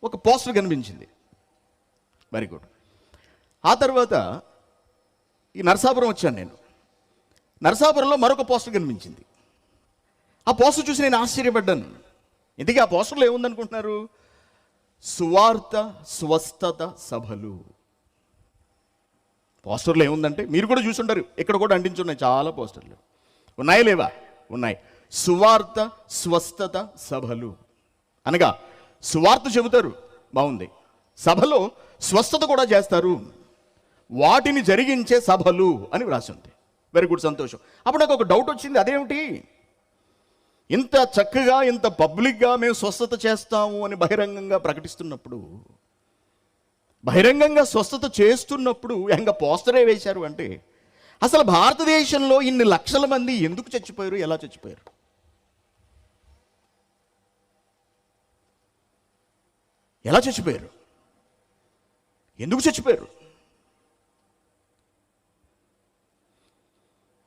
ఒక పోస్టర్ కనిపించింది. Very good. ఆ తర్వాత ఈ నరసాపురం వచ్చాను నేను. నరసాపురంలో మరొక పోస్టర్ కనిపించింది. ఆ పోస్టర్ చూసి నేను ఆశ్చర్యపడ్డాను. ఇంతకీ ఆ పోస్టర్లో ఏముందనుకుంటున్నారు? సువార్త స్వస్థత సభలు. పోస్టర్లు ఏముందంటే మీరు కూడా చూసుంటారు, ఇక్కడ కూడా అంటించున్నాయి చాలా పోస్టర్లు. ఉన్నాయా లేవా? ఉన్నాయి. సువార్త స్వస్థత సభలు అనగా సువార్త చెబుతారు, బాగుంది. సభలో స్వస్థత కూడా చేస్తారు, వాటిని జరిగించే సభలు అని వ్రాసి ఉంది. వెరీ గుడ్, సంతోషం. అప్పుడు నాకు ఒక డౌట్ వచ్చింది. అదేమిటి, ఇంత చక్కగా ఇంత పబ్లిక్గా మేము స్వస్థత చేస్తాము అని బహిరంగంగా ప్రకటిస్తున్నప్పుడు, బహిరంగంగా స్వస్థత చేస్తున్నప్పుడు ఇంకా పోస్టరే వేశారు అంటే అసలు భారతదేశంలో ఇన్ని లక్షల మంది ఎందుకు చచ్చిపోయారు? ఎలా చచ్చిపోయారు? ఎలా చచ్చిపోయారు? ఎందుకు చచ్చిపోయారు?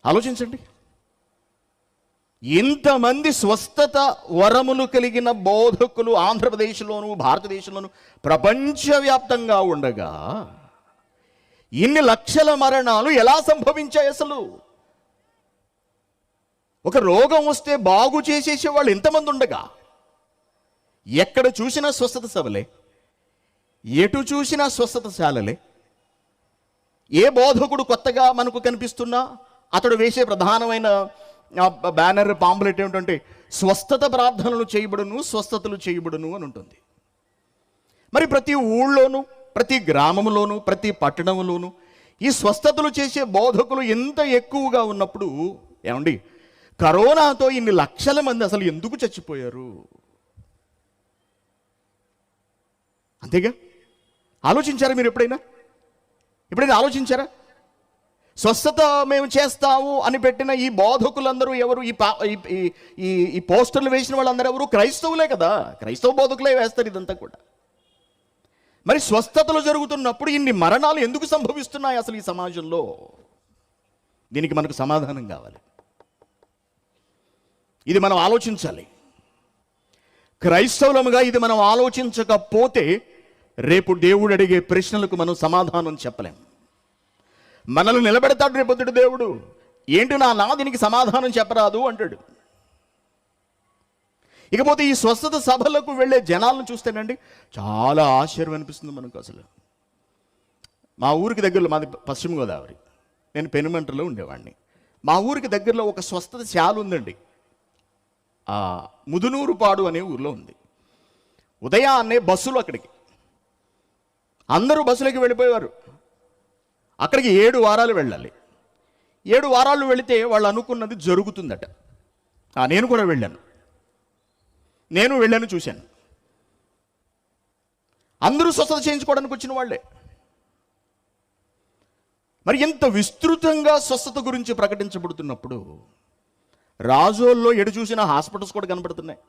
ఆలోచించండి. ఇంతమంది స్వస్థత వరములు కలిగిన బోధకులు ఆంధ్రప్రదేశ్లోను భారతదేశంలోను ప్రపంచవ్యాప్తంగా ఉండగా ఇన్ని లక్షల మరణాలు ఎలా సంభవించాయి? అసలు ఒక రోగం వస్తే బాగు చేసేసే వాళ్ళు ఎంతమంది ఉండగా ఎక్కడ చూసినా స్వస్థత సభలే, ఎటు చూసినా స్వస్థత శాలలే. ఏ బోధకుడు కొత్తగా మనకు కనిపిస్తున్నా అతడు వేసే ప్రధానమైన బ్యానర్ పాంప్లెట్ ఏమిటంటే స్వస్థత ప్రార్థనలు చేయబడును, స్వస్థతలు చేయబడును అని ఉంటుంది. మరి ప్రతి ఊళ్ళోనూ, ప్రతి గ్రామంలోనూ, ప్రతి పట్టణంలోనూ ఈ స్వస్థతలు చేసే బోధకులు ఎంత ఎక్కువగా ఉన్నప్పుడు ఏమండి, కరోనాతో ఇన్ని లక్షల మంది అసలు ఎందుకు చచ్చిపోయారు? అంతేగా. ఆలోచించారా మీరు? ఎప్పుడైనా ఆలోచించారా? స్వస్థత మేము చేస్తాము అని పెట్టిన ఈ బోధకులందరూ ఎవరు? ఈ పోస్టర్లు వేసిన వాళ్ళందరూ ఎవరు? క్రైస్తవులే కదా. క్రైస్తవ బోధకులే వేస్తారు ఇదంతా కూడా. మరి స్వస్థతలు జరుగుతున్నప్పుడు ఇన్ని మరణాలు ఎందుకు సంభవిస్తున్నాయి అసలు ఈ సమాజంలో? దీనికి మనకు సమాధానం కావాలి. ఇది మనం ఆలోచించాలి. క్రైస్తవులముగా ఇది మనం ఆలోచించకపోతే రేపు దేవుడు అడిగే ప్రశ్నలకు మనం సమాధానం చెప్పలేం. మనల్ని నిలబెడతాడు రేపొద్దుడు దేవుడు. ఏంటి నా దీనికి సమాధానం చెప్పరాదు అంటాడు. ఇకపోతే ఈ స్వస్థత సభలకు వెళ్ళే జనాలను చూస్తేనండి చాలా ఆశ్చర్యం అనిపిస్తుంది మనకు. అసలు మా ఊరికి దగ్గరలో, మాది పశ్చిమ గోదావరి, నేను పెనుమంటలో ఉండేవాడిని. మా ఊరికి దగ్గరలో ఒక స్వస్థత శాల ఉందండి. ముదునూరుపాడు అనే ఊర్లో ఉంది. ఉదయాన్నే బస్సులు అక్కడికి అందరూ బస్సులకి వెళ్ళిపోయేవారు. అక్కడికి 7 వారాలు వెళ్ళాలి. 7 వారాలు వెళితే వాళ్ళు అనుకున్నది జరుగుతుందట. నేను కూడా వెళ్ళాను, చూశాను. అందరూ స్వస్థత చేయించుకోవడానికి వచ్చిన వాళ్ళే. మరి ఎంత విస్తృతంగా స్వస్థత గురించి ప్రకటించబడుతున్నప్పుడు రాజోల్లో ఎటు చూసినా హాస్పిటల్స్ కూడా కనబడుతున్నాయి.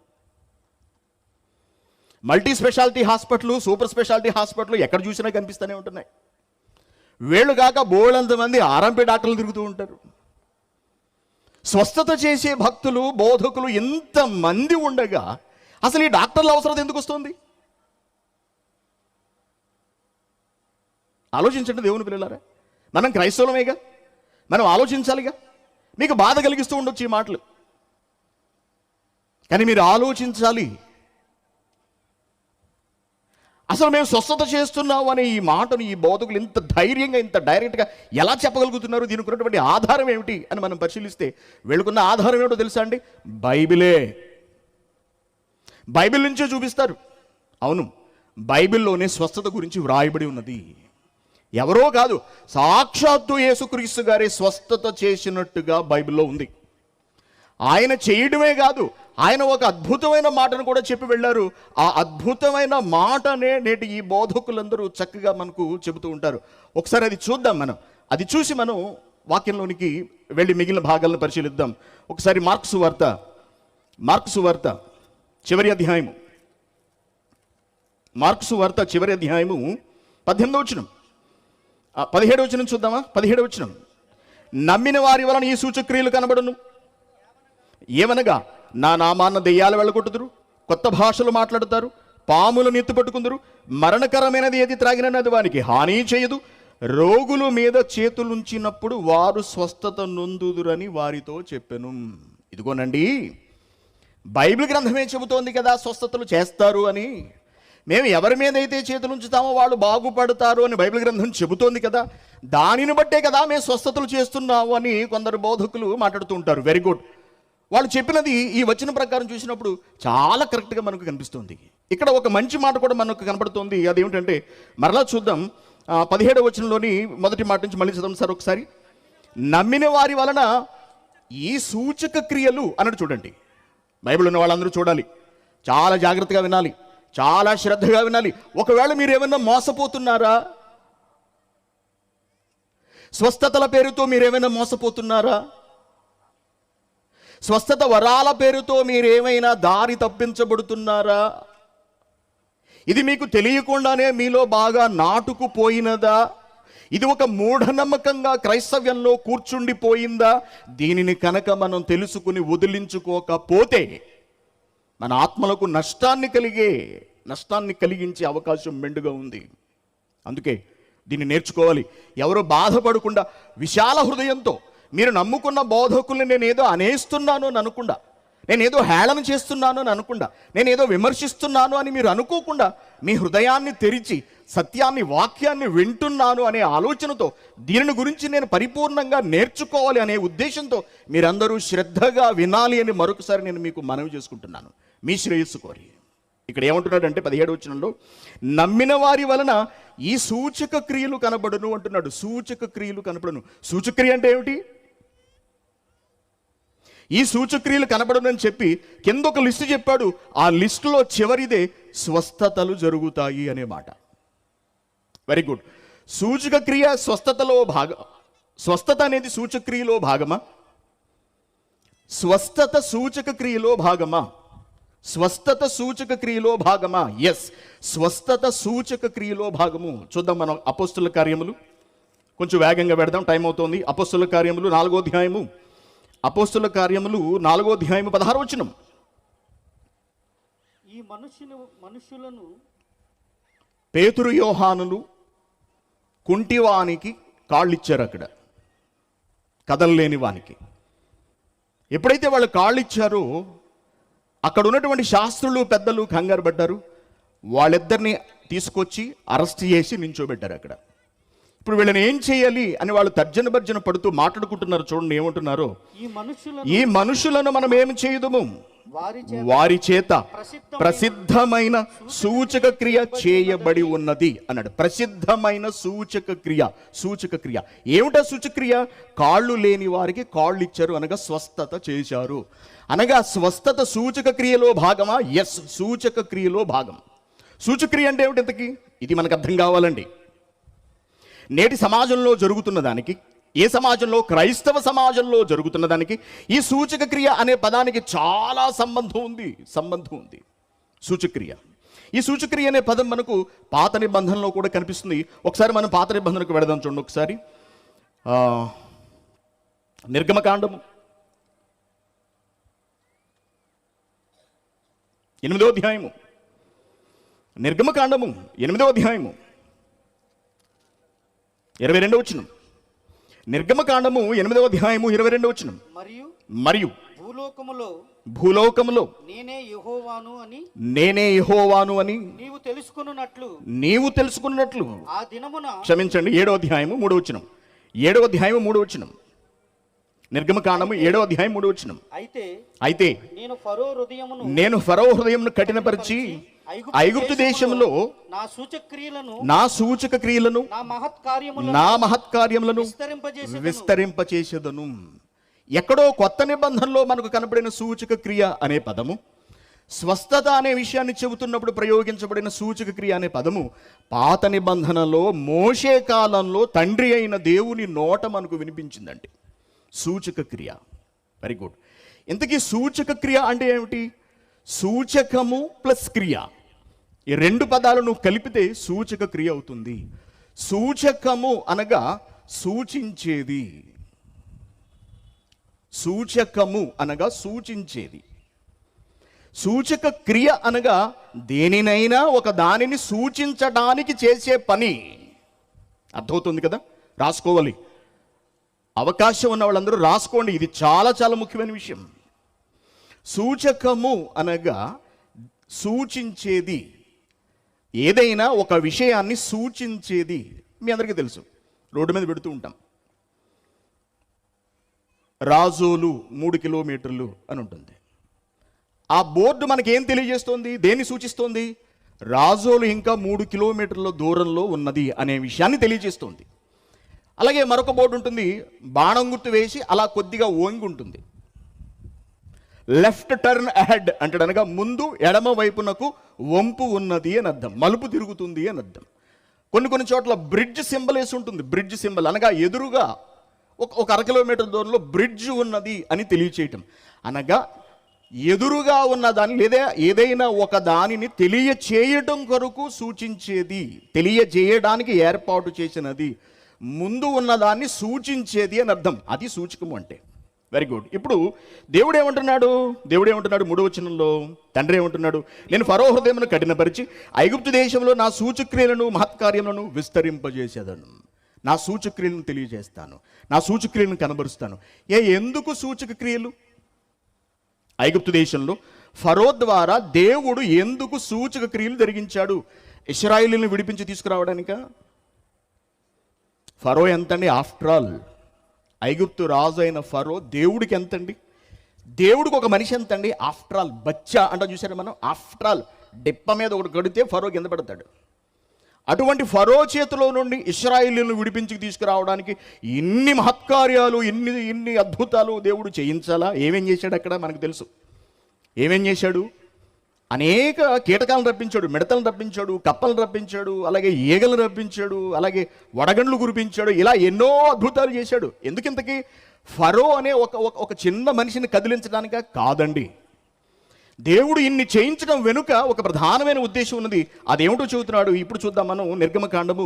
Multi speciality hospital, super speciality hospital ఎక్కడ చూసినా కనిపిస్తూనే ఉంటున్నాయి. వీళ్ళు కాక బోళ్ళంతమంది ఆర్ఎంపీ డాక్టర్లు తిరుగుతూ ఉంటారు. స్వస్థత చేసే భక్తులు, బోధకులు ఎంతమంది ఉండగా అసలు ఈ డాక్టర్ల అవసరం ఎందుకు వస్తుంది? ఆలోచించండి దేవుని పిల్లలారా. మనం క్రైస్తవులమేగా, మనం ఆలోచించాలిగా. మీకు బాధ కలిగిస్తూ ఉండొచ్చు ఈ మాటలు, కానీ మీరు ఆలోచించాలి. అసలు మేము స్వస్థత చేస్తున్నాము అనే ఈ మాటను ఈ బోధకులు ఇంత ధైర్యంగా, ఇంత డైరెక్ట్గా ఎలా చెప్పగలుగుతున్నారు? దీనికి ఉన్నటువంటి ఆధారం ఏమిటి అని మనం పరిశీలిస్తే వీళ్ళకున్న ఆధారం ఏమిటో తెలుసా అండి? బైబిలే. బైబిల్ నుంచే చూపిస్తారు. అవును, బైబిల్లోనే స్వస్థత గురించి వ్రాయబడి ఉన్నది. ఎవరో కాదు, సాక్షాత్తు యేసుక్రీస్తు గారే స్వస్థత చేసినట్టుగా బైబిల్లో ఉంది. ఆయన చేయడమే కాదు, ఆయన ఒక అద్భుతమైన మాటను కూడా చెప్పి వెళ్ళారు. ఆ అద్భుతమైన మాటనే నేటి ఈ బోధకులందరూ చక్కగా మనకు చెబుతూ ఉంటారు. ఒకసారి అది చూద్దాం. అది చూసి మనం వాక్యంలోనికి వెళ్ళి మిగిలిన భాగాలను పరిశీలిద్దాం. ఒకసారి మార్కు సువార్త చివరి అధ్యాయము, మార్కు సువార్త చివరి అధ్యాయము 18వ వచనం, 17వ వచనం చూద్దామా? 17వ వచనం, నమ్మిన వారి వలన ఈ సూచక్రియలు కనబడును. ఏమనగా నా నామాన్న దెయ్యాలు వెళ్ళగొట్టుదురు, కొత్త భాషలు మాట్లాడతారు, పాములను ఎత్తుపట్టుకుందరు, మరణకరమైనది ఏది త్రాగినది వానికి హాని చేయదు, రోగుల మీద చేతులుంచినప్పుడు వారు స్వస్థత నొందుదురని వారితో చెప్పెను. ఇదిగోనండి, బైబిల్ గ్రంథమే చెబుతోంది కదా స్వస్థతలు చేస్తారు అని. మేము ఎవరి మీద అయితే చేతులు ఉంచుతామో వాళ్ళు బాగుపడతారు అని బైబిల్ గ్రంథం చెబుతోంది కదా. దానిని బట్టే కదా మేము స్వస్థతలు చేస్తున్నాము అని కొందరు బోధకులు మాట్లాడుతూ ఉంటారు. Very good. వాళ్ళు చెప్పినది ఈ వచన ప్రకారం చూసినప్పుడు చాలా కరెక్ట్గా మనకు కనిపిస్తుంది. ఇక్కడ ఒక మంచి మాట కూడా మనకు కనపడుతుంది. అదేమిటంటే మరలా చూద్దాం. 17వ వచనంలోని మొదటి మాట నుంచి మళ్ళీ చదవండి సార్ ఒకసారి. నమ్మిన వారి వలన ఈ సూచక క్రియలు అన్నట్టు చూడండి. బైబిల్ ఉన్న వాళ్ళందరూ చూడాలి, చాలా జాగ్రత్తగా వినాలి, చాలా శ్రద్ధగా వినాలి. ఒకవేళ మీరు ఏమైనా మోసపోతున్నారా? స్వస్థతల పేరుతో మీరేమైనా మోసపోతున్నారా? స్వస్థత వరాల పేరుతో మీరేమైనా దారి తప్పించబడుతున్నారా? ఇది మీకు తెలియకుండానే మీలో బాగా నాటుకుపోయినదా? ఇది ఒక మూఢనమ్మకంగా క్రైస్తవ్యంలో కూర్చుండిపోయిందా? దీనిని కనుక మనం తెలుసుకుని వదిలించుకోకపోతే మన ఆత్మలకు నష్టాన్ని కలిగించే అవకాశం మెండుగా ఉంది. అందుకే దీన్ని నేర్చుకోవాలి. ఎవరో బాధపడకుండా విశాల హృదయంతో మీరు నమ్ముకున్న బోధకుల్ని నేనేదో అనేస్తున్నాను అని అనుకుండా, నేనేదో హేళన చేస్తున్నాను అని అనుకుండా, నేనేదో విమర్శిస్తున్నాను అని మీరు అనుకోకుండా మీ హృదయాన్ని తెరిచి సత్యాన్ని, వాక్యాన్ని వింటున్నాను అనే ఆలోచనతో దీనిని గురించి నేను పరిపూర్ణంగా నేర్చుకోవాలి అనే ఉద్దేశంతో మీరందరూ శ్రద్ధగా వినాలి అని మరొకసారి నేను మీకు మనవి చేసుకుంటున్నాను, మీ శ్రేయస్సు కోరి. ఇక్కడ ఏమంటున్నాడంటే 17వ వచనంలో, నమ్మిన వారి వలన ఈ సూచక క్రియలు కనబడును అంటున్నాడు. సూచక క్రియలు కనబడును. సూచక్రియ అంటే ఏమిటి? ఈ సూచక్రియలు కనబడును అని చెప్పి కింద ఒక లిస్టు చెప్పాడు. ఆ లిస్టులో చివరిదే స్వస్థతలు జరుగుతాయి అనే మాట. Very good. సూచక క్రియ స్వస్థతలో స్వస్థత అనేది సూచక్రియలో భాగమా? స్వస్థత సూచక క్రియలో భాగమా? స్వస్థత సూచక క్రియలో భాగమా? ఎస్, స్వస్థత సూచక క్రియలో భాగము. చూద్దాం మనం అపోస్తుల కార్యములు, కొంచెం వేగంగా పెడదాం, టైం అవుతోంది. అపోస్తుల కార్యములు 4వ అధ్యాయము, అపోస్తుల కార్యములు 4వ అధ్యాయము 16వ వచనం. ఈ మనుషులను పేతురు యోహానులు కుంటివానికి కాళ్ళు ఇచ్చారు అక్కడ కదలలేని వానికి. ఎప్పుడైతే వాళ్ళు కాళ్ళు ఇచ్చారో అక్కడ ఉన్నటువంటి శాస్త్రులు పెద్దలు కంగారు పడ్డారు. వాళ్ళిద్దరిని తీసుకొచ్చి అరెస్ట్ చేసి నించోబెట్టారు అక్కడ. ఇప్పుడు వీళ్ళని ఏం చేయాలి అని వాళ్ళు తర్జన భర్జన పడుతూ మాట్లాడుకుంటున్నారు. చూడండి ఏమంటున్నారు, ఈ మనుషులను మనం ఏమి చేయదుము, వారి చేత ప్రసిద్ధమైన సూచక క్రియ చేయబడి ఉన్నది అన్నాడు. ప్రసిద్ధమైన సూచక క్రియ ఏమిటా సూచక క్రియ? కాళ్ళు లేని వారికి కాళ్ళు ఇచ్చారు అనగా స్వస్థత చేశారు అనగా స్వస్థత సూచక క్రియలో భాగమా? ఎస్, సూచక క్రియలో భాగం. సూచక క్రియ అంటే ఏమిటి ఇంతకీ? ఇది మనకు అర్థం కావాలండి. నేటి సమాజంలో జరుగుతున్న దానికి, ఏ సమాజంలో? క్రైస్తవ సమాజంలో జరుగుతున్న దానికి ఈ సూచక క్రియ అనే పదానికి చాలా సంబంధం ఉంది. సూచక్రియ, ఈ సూచక్రియ అనే పదం మనకు పాత నిబంధనలో కూడా కనిపిస్తుంది. ఒకసారి మనం పాత నిబంధనకు వెళదాం. చూడండి ఒకసారి నిర్గమకాండము 8వ అధ్యాయము, నిర్గమకాండము 8వ అధ్యాయము 22వ వచనం. నిర్గమకాండము 8వ అధ్యాయము 22వ వచనం. మరియు భూలోకములో నేనే యెహోవాను అని నీవు తెలుసుకున్నట్లు ఆ దినమున, క్షమించండి, 7వ అధ్యాయము 3వ వచనం. 7వ అధ్యాయము 3వ వచనం. నిర్గమకాండము 7వ అధ్యాయం 3వ వచనం. అయితే నేను ఫరో హృదయమును కఠినపరిచి ఐగుప్తు దేశంలో నా సూచక క్రియలను నా మహత్కార్యములను విస్తరింపచేసేదను. ఎక్కడో కొత్త నిబంధనలో మనకు కనబడిన సూచక క్రియ అనే పదము, స్వస్థత అనే విషయాన్ని చెబుతున్నప్పుడు ప్రయోగించబడిన సూచక క్రియ అనే పదము పాత నిబంధనలో మోషే కాలంలో తండ్రి అయిన దేవుని నోట మనకు వినిపించిందండి. సూచక క్రియ. Very good. ఇంతకీ సూచక క్రియ అంటే ఏమిటి? సూచకము ప్లస్ క్రియ, ఈ రెండు పదాలను కలిపితే సూచక క్రియ అవుతుంది. సూచకము అనగా సూచించేది, సూచకము అనగా సూచించేది. సూచక క్రియ అనగా దేనినైనా ఒక దానిని సూచించడానికి చేసే పని. అర్థమవుతుంది కదా? రాసుకోవాలి. అవకాశం ఉన్న వాళ్ళందరూ రాసుకోండి. ఇది చాలా చాలా ముఖ్యమైన విషయం. సూచకము అనగా సూచించేది, ఏదైనా ఒక విషయాన్ని సూచించేది. మీ అందరికీ తెలుసు, రోడ్డు మీద పెడుతూ ఉంటాం, రాజోలు 3 కిలోమీటర్లు అని ఉంటుంది. ఆ బోర్డు మనకేం తెలియజేస్తోంది? దేన్ని సూచిస్తోంది? రాజోలు ఇంకా 3 కిలోమీటర్ల దూరంలో ఉన్నది అనే విషయాన్ని తెలియజేస్తోంది. అలాగే మరొక బోర్డు ఉంటుంది, బాణం గుర్తు వేసి అలా కొద్దిగా ఓంగి ఉంటుంది. లెఫ్ట్ టర్న్ అహెడ్ అంటాడు, అనగా ముందు ఎడమ వైపునకు వంపు ఉన్నది అని అర్థం, మలుపు తిరుగుతుంది అని అర్థం. కొన్ని చోట్ల బ్రిడ్జ్ సింబల్ వేసి ఉంటుంది. బ్రిడ్జ్ సింబల్ అనగా ఎదురుగా ఒక 1/2 కిలోమీటర్ దూరంలో బ్రిడ్జ్ ఉన్నది అని తెలియచేయటం. అనగా ఎదురుగా ఉన్నదాన్ని లేదా ఏదైనా ఒక దానిని తెలియచేయటం కొరకు సూచించేది, తెలియజేయడానికి ఏర్పాటు చేసినది, ముందు ఉన్నదాన్ని సూచించేది అని అర్థం. అది సూచకము అంటే. Very good. ఇప్పుడు దేవుడు ఏమంటున్నాడు? 3వ వచనంలో తండ్రి ఏమంటున్నాడు? నేను ఫరో హృదయమును కఠినపరిచి ఐగుప్తు దేశంలో నా సూచక్రియలను మహత్కార్యములను విస్తరింపజేసేదను. నా సూచక్రియలను తెలియజేస్తాను, నా సూచక్రియలను కనబరుస్తాను. ఎందుకు సూచక క్రియలు? ఐగుప్తు దేశంలో ఫరో ద్వారా దేవుడు ఎందుకు సూచక క్రియలు జరిగించాడు? ఇశ్రాయేలును విడిపించి తీసుకురావడానిక? ఫరో ఎంతండి? ఆఫ్టర్ ఆల్ ఐగుప్తు రాజు అయిన ఫరో దేవుడికి ఎంతండి? దేవుడికి ఒక మనిషి ఎంతండి? ఆఫ్టర్ ఆల్ బచ్చా అంట, చూసారా మనం? ఆఫ్టర్ ఆల్ డిప్ప మీద ఒకటి కడితే ఫరో కింద పడతాడు. అటువంటి ఫరో చేతిలో నుండి ఇశ్రాయేలును విడిపించి తీసుకురావడానికి ఇన్ని మహత్కార్యాలు, ఇన్ని అద్భుతాలు దేవుడు చేయించాలా? ఏమేం చేశాడు అక్కడ మనకు తెలుసు. ఏమేం చేశాడు? అనేక కీటకాలను రప్పించాడు, మిడతలను రప్పించాడు, కప్పలను రప్పించాడు, అలాగే ఈగలను రప్పించాడు, అలాగే వడగండ్లు కురిపించాడు. ఇలా ఎన్నో అద్భుతాలు చేశాడు. ఎందుకింతకి? ఫరో అనే ఒక చిన్న మనిషిని కదిలించడానిక? కాదండి. దేవుడు ఇన్ని చేయించడం వెనుక ఒక ప్రధానమైన ఉద్దేశం ఉన్నది. అదేమిటో చెబుతున్నాడు. ఇప్పుడు చూద్దాం మనం. నిర్గమకాండము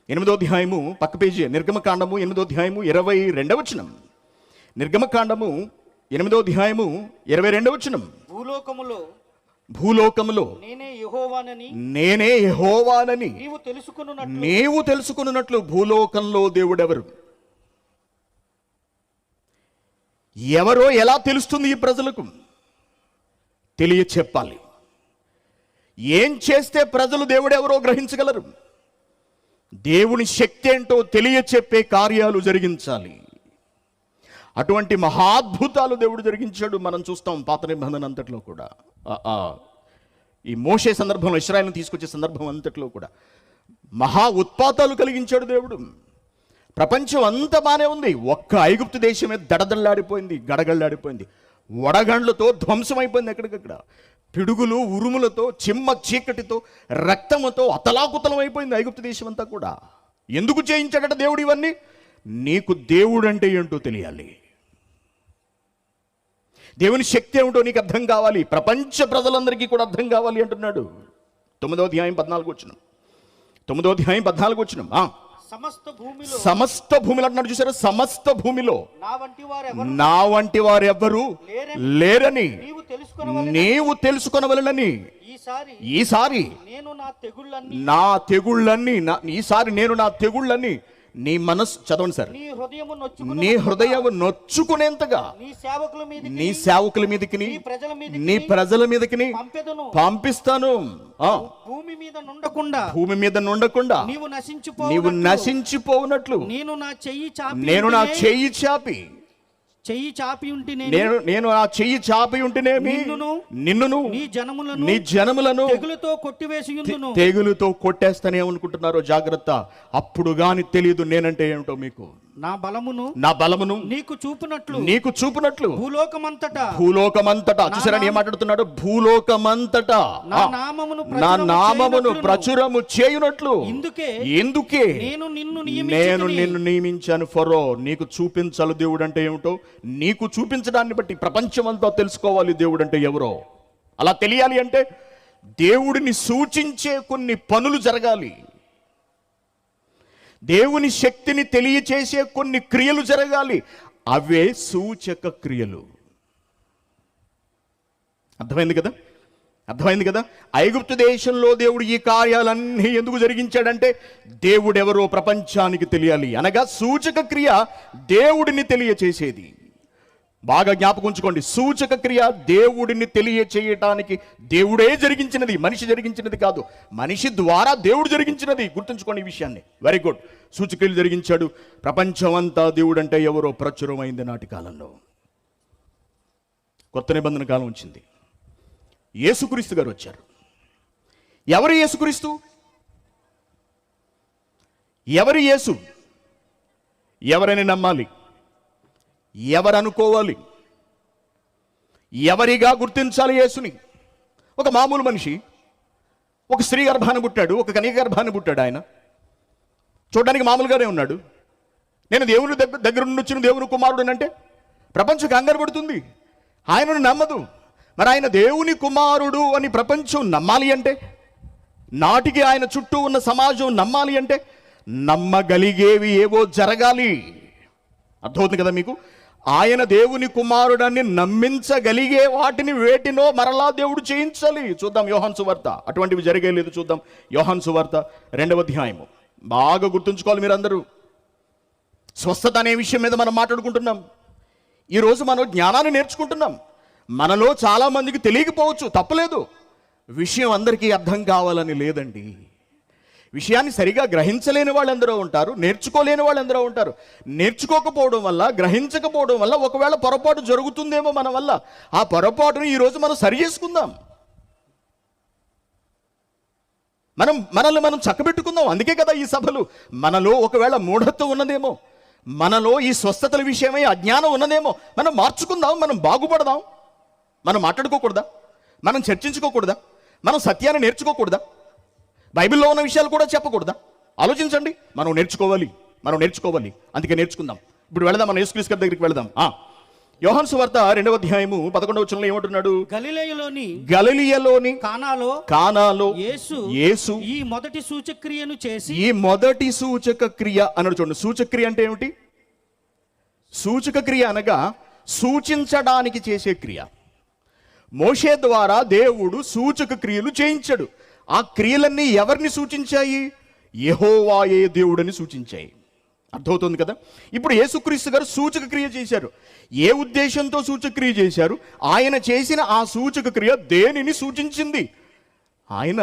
8వ అధ్యాయము, పక్క పేజీ. నిర్గమకాండము 8వ అధ్యాయము 22వ వచనం. నిర్గమకాండము 8వ అధ్యాయము 22వ వచనం. భూలోకములో నేనే యెహోవానని నీవు తెలుసుకున్నట్లు భూలోకంలో దేవుడెవరు? ఎవరో ఎలా తెలుస్తుంది ఈ ప్రజలకు? తెలియ చెప్పాలి. ఏం చేస్తే ప్రజలు దేవుడెవరో గ్రహించగలరు? దేవుని శక్తి ఏంటో తెలియచెప్పే కార్యాలు జరిగించాలి. అటువంటి మహాద్భుతాలు దేవుడు జరిగించాడు. మనం చూస్తాం పాత నిబంధన అంతట్లో కూడా. ఈ మోషే సందర్భంలో, ఇశ్రాయేలును తీసుకొచ్చే సందర్భం అంతట్లో కూడా మహా ఉత్పాతాలు కలిగించాడు దేవుడు. ప్రపంచం అంతా బానే ఉంది, ఒక్క ఐగుప్తు దేశమే దడదల్లాడిపోయింది, గడగళ్ళాడిపోయింది. వడగండ్లతో ధ్వంసమైపోయింది. ఎక్కడికక్కడ పిడుగులు ఉరుములతో, చిమ్మ చీకటితో, రక్తముతో అతలాకుతలం అయిపోయింది ఐగుప్తు దేశం అంతా కూడా. ఎందుకు చేయించాడట దేవుడు ఇవన్నీ? నీకు దేవుడు అంటే ఏంటో తెలియాలి. దేవుని శక్తి ఏమిటో నీకు అర్థం కావాలి. ప్రపంచ ప్రజలందరికీ కూడా అర్థం కావాలి అంటున్నాడు. 9వ అధ్యాయం 14 వచనం. 9వ అధ్యాయం 14 వచనం. సమస్త భూమిలో అంటున్నాడు, చూసారా? సమస్త భూమిలో నా వంటి వారు ఎవ్వరు లేరని నీవు తెలుసుకొనవలెనని ఈసారి నా తెగుళ్ళన్నీ నీ మనసు, చదవండి సార్, నీ హృదయం నొచ్చుకునేంతగా నీ సేవకుల మీదకి నీ ప్రజల మీదకి పంపిస్తాను. భూమి మీద నుండకుండా నీవు నశించిపోవునట్లు నేను నా చెయ్యి చాపి నేను నా చెయ్యి చాపి ఉంటేనేమి నిన్నును నీ జనములను తెగులుతో కొట్టేస్తానే అనుకుంటున్నారో జాగ్రత్త. అప్పుడు గాని తెలియదు నేనంటే ఏమిటో మీకు. నా బలమును నీకు చూపునట్లు భూలోకమంతటా చూసారని ఏం మాట్లాడుతున్నాడు? భూలోకమంతటా నా నామమును ప్రచురము చేయునట్లు ఎందుకే నేను నిన్ను నియమించాను. ఫరో, నీకు చూపించాలి దేవుడు అంటే ఏమిటో. నీకు చూపించడాన్ని బట్టి ప్రపంచమంతా తెలుసుకోవాలి దేవుడు అంటే ఎవరో. అలా తెలియాలి అంటే దేవుడిని సూచించే కొన్ని పనులు జరగాలి. దేవుని శక్తిని తెలియచేసే కొన్ని క్రియలు జరగాలి. అవే సూచక క్రియలు. అర్థమైంది కదా? ఐగుప్తు దేశంలో దేవుడు ఈ కార్యాలన్నీ ఎందుకు జరిగించాడంటే దేవుడెవరో ప్రపంచానికి తెలియాలి. అనగా సూచక క్రియ దేవుడిని తెలియచేసేది. బాగా జ్ఞాపకం ఉంచుకోండి, సూచక క్రియ దేవుడిని తెలియచేయటానికి దేవుడే జరిగించినది, మనిషి జరిగించినది కాదు. మనిషి ద్వారా దేవుడు జరిగించినది. గుర్తుంచుకోండి ఈ విషయాన్ని. Very good. సూచక్రియలు జరిగించాడు. ప్రపంచం అంతా దేవుడు అంటే ఎవరో ప్రచురమైంది. నాటి కాలంలో కొత్త నిబంధన కాలం వచ్చింది. యేసుక్రీస్తు గారు వచ్చారు. ఎవరు యేసుక్రీస్తు? ఎవరు యేసు? ఎవరని నమ్మాలి? ఎవరు అనుకోవాలి? ఎవరిగా గుర్తించాలి యేసుని? ఒక మామూలు మనిషి, ఒక స్త్రీ గర్భాన్ని పుట్టాడు, ఒక కన్యక గర్భాన్ని పుట్టాడు. ఆయన చూడడానికి మామూలుగానే ఉన్నాడు. నేను దేవుని దగ్గర నుండి వచ్చిన దేవుని కుమారుడు అంటే ప్రపంచం కంగారు పడుతుంది, ఆయనను నమ్మదు. మరి ఆయన దేవుని కుమారుడు అని ప్రపంచం నమ్మాలి అంటే, నాటికి ఆయన చుట్టూ ఉన్న సమాజం నమ్మాలి అంటే నమ్మగలిగేవి ఏవో జరగాలి. అర్థమవుతుంది కదా మీకు? ఆయన దేవుని కుమారుడాన్ని నమ్మించగలిగే వాటిని వేటినో మరలా దేవుడు చేయించాలి. చూద్దాం యోహాను సువార్త. అటువంటివి జరిగేలేదు. చూద్దాం యోహాను సువార్త 2వ అధ్యాయము. బాగా గుర్తుంచుకోవాలి మీరందరూ. స్వస్థత అనే విషయం మీద మనం మాట్లాడుకుంటున్నాం. ఈరోజు మనం జ్ఞానాన్ని నేర్చుకుంటున్నాం. మనలో చాలా మందికి తెలియకపోవచ్చు, తప్పలేదు. విషయం అందరికీ అర్థం కావాలని లేదండి. విషయాన్ని సరిగా గ్రహించలేని వాళ్ళందరూ ఉంటారు, నేర్చుకోలేని వాళ్ళందరూ ఉంటారు. నేర్చుకోకపోవడం వల్ల, గ్రహించకపోవడం వల్ల ఒకవేళ పొరపాటు జరుగుతుందేమో మన వల్ల. ఆ పొరపాటును ఈరోజు మనం సరి చేసుకుందాం. మనల్ని మనం చక్కబెట్టుకుందాం. అందుకే కదా ఈ సభలు. మనలో ఒకవేళ మూఢత్వం ఉన్నదేమో, మనలో ఈ స్వస్థతల విషయమై అజ్ఞానం ఉన్నదేమో, మనం మార్చుకుందాం, మనం బాగుపడదాం. మనం మాట్లాడుకోకూడదా? మనం చర్చించుకోకూడదా? మనం సత్యాన్ని నేర్చుకోకూడదా? బైబిల్లో ఉన్న విషయాలు కూడా చెప్పకూడదా? ఆలోచించండి. మనం నేర్చుకోవాలి. అందుకే నేర్చుకుందాం. ఇప్పుడు వెళదాం, మన యేసుక్రీస్తు గారి దగ్గరికి వెళదాం. యోహాను సువార్త 2వ అధ్యాయము 11వ వచనంలో ఏమంటున్నాడు? గలిలయలోని కానాలో యేసు ఈ మొదటి సూచక్రియను చేసి, ఈ మొదటి సూచక క్రియ అన్నాడు. చూడండి, సూచక్రియ అంటే ఏమిటి? సూచక క్రియ అనగా సూచించడానికి చేసే క్రియ. మోషే ద్వారా దేవుడు సూచక క్రియలు చేయించాడు. ఆ క్రియలన్నీ ఎవరిని సూచించాయి? యెహోవాయే దేవుడని సూచించాయి. అర్థమవుతుంది కదా? ఇప్పుడు యేసుక్రీస్తు గారు సూచక క్రియ చేశారు. ఏ ఉద్దేశంతో సూచక క్రియ చేశారు? ఆయన చేసిన ఆ సూచక క్రియ దేనిని సూచించింది? ఆయన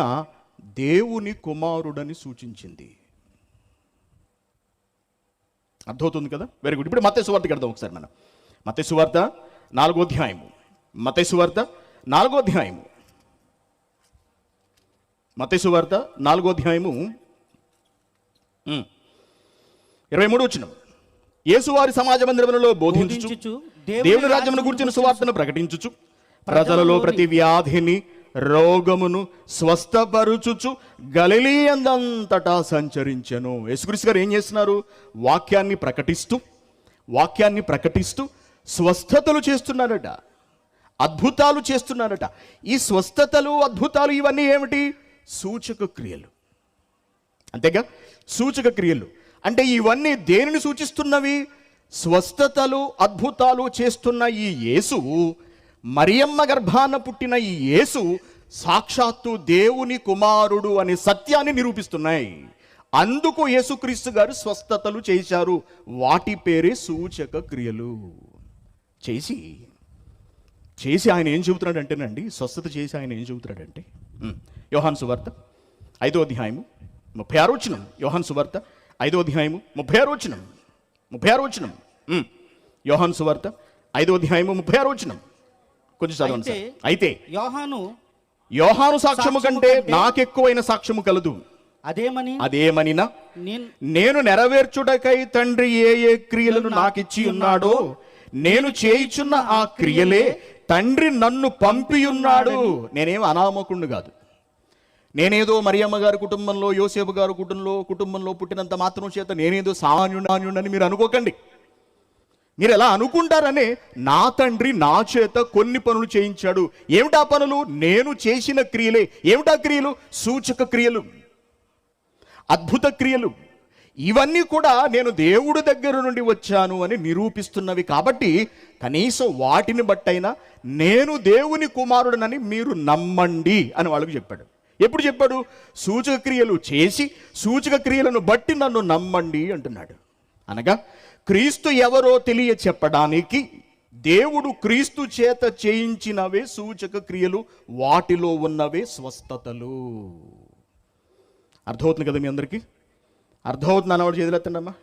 దేవుని కుమారుడని సూచించింది. అర్థమవుతుంది కదా? Very good. ఇప్పుడు మత్తయి సువార్తకి వెళ్దాం ఒకసారి. మనం మత్తయి సువార్త 4వ అధ్యాయము. మత్తయి సువార్త 4వ అధ్యాయము. మత్తయి సువార్త 4వ అధ్యాయము 23వ వచనం. యేసు వారి సమాజ మందిరములలో బోధించుచు దేవుని రాజ్యమును గురించిన సువార్తను ప్రకటించుచు ప్రజలలో ప్రతి వ్యాధిని రోగమును స్వస్థపరుచుచు గలిలయందంతటా సంచరించెను. యేసుక్రీస్తు గారు ఏం చేస్తున్నారు? వాక్యాన్ని ప్రకటిస్తూ స్వస్థతలు చేస్తున్నారట, అద్భుతాలు చేస్తున్నారట. ఈ స్వస్థతలు, అద్భుతాలు ఇవన్నీ ఏమిటి? సూచక క్రియలు. అంతేగా? సూచక క్రియలు అంటే ఇవన్నీ దేనిని సూచిస్తున్నవి? స్వస్థతలు, అద్భుతాలు చేస్తున్న ఈ యేసు, మరియమ్మ గర్భాన పుట్టిన ఈ యేసు సాక్షాత్తు దేవుని కుమారుడు అనే సత్యాన్ని నిరూపిస్తున్నాయి. అందుకు యేసుక్రీస్తు గారు స్వస్థతలు చేశారు. వాటి పేరే సూచక క్రియలు. చేసి ఆయన ఏం చెబుతున్నాడంటేనండి, స్వస్థత చేసి ఆయన ఏం చెబుతున్నాడంటే, యోహాను సువార్త 5వ అధ్యాయము 36వ వచనం. యోహాను సువార్త 5వ అధ్యాయము 36వ వచనం. 36వ వచనం. యోహాను సువార్త 5వ అధ్యాయము 36వ వచనం. కొంచెం చదవండి. అయితే యోహాను సాక్ష్యము కంటే నాకెక్కువైన సాక్ష్యము కలదు. అదేమనినా నేను నెరవేర్చుటకై తండ్రి ఏ ఏ క్రియలను నాకిచ్చి ఉన్నాడో నేను చేయుచున్న ఆ క్రియలే తండ్రి నన్ను పంపి ఉన్నాడు. నేనేం అనామకుణ్ణి కాదు. నేనేదో మరియమ్మ గారి కుటుంబంలో, యోసేపు గారి కుటుంబంలో పుట్టినంత మాత్రం చేత నేనేదో సామాన్యుడని మీరు అనుకోకండి. మీరు ఎలా అనుకుంటారనే, నా తండ్రి నా చేత కొన్ని పనులు చేయించాడు. ఏమిటా పనులు? నేను చేసిన క్రియలే. ఏమిటా క్రియలు? సూచక క్రియలు, అద్భుత క్రియలు. ఇవన్నీ కూడా నేను దేవుడి దగ్గర నుండి వచ్చాను అని నిరూపిస్తున్నవి. కాబట్టి కనీసం వాటిని బట్టైనా నేను దేవుని కుమారుడనని మీరు నమ్మండి అని వాళ్ళకు చెప్పాడు. ఎప్పుడు చెప్పాడు? సూచక క్రియలు చేసి సూచక క్రియలను బట్టి నన్ను నమ్మండి అంటున్నాడు. అనగా క్రీస్తు ఎవరో తెలియ చెప్పడానికి దేవుడు క్రీస్తు చేత చేయించినవే సూచక క్రియలు, వాటిలో ఉన్నవే స్వస్థతలు. అర్థమవుతుంది కదా మీ అందరికీ? అర్థమవుతుంది అన్నవాడు చేతులెత్తండమ్మా.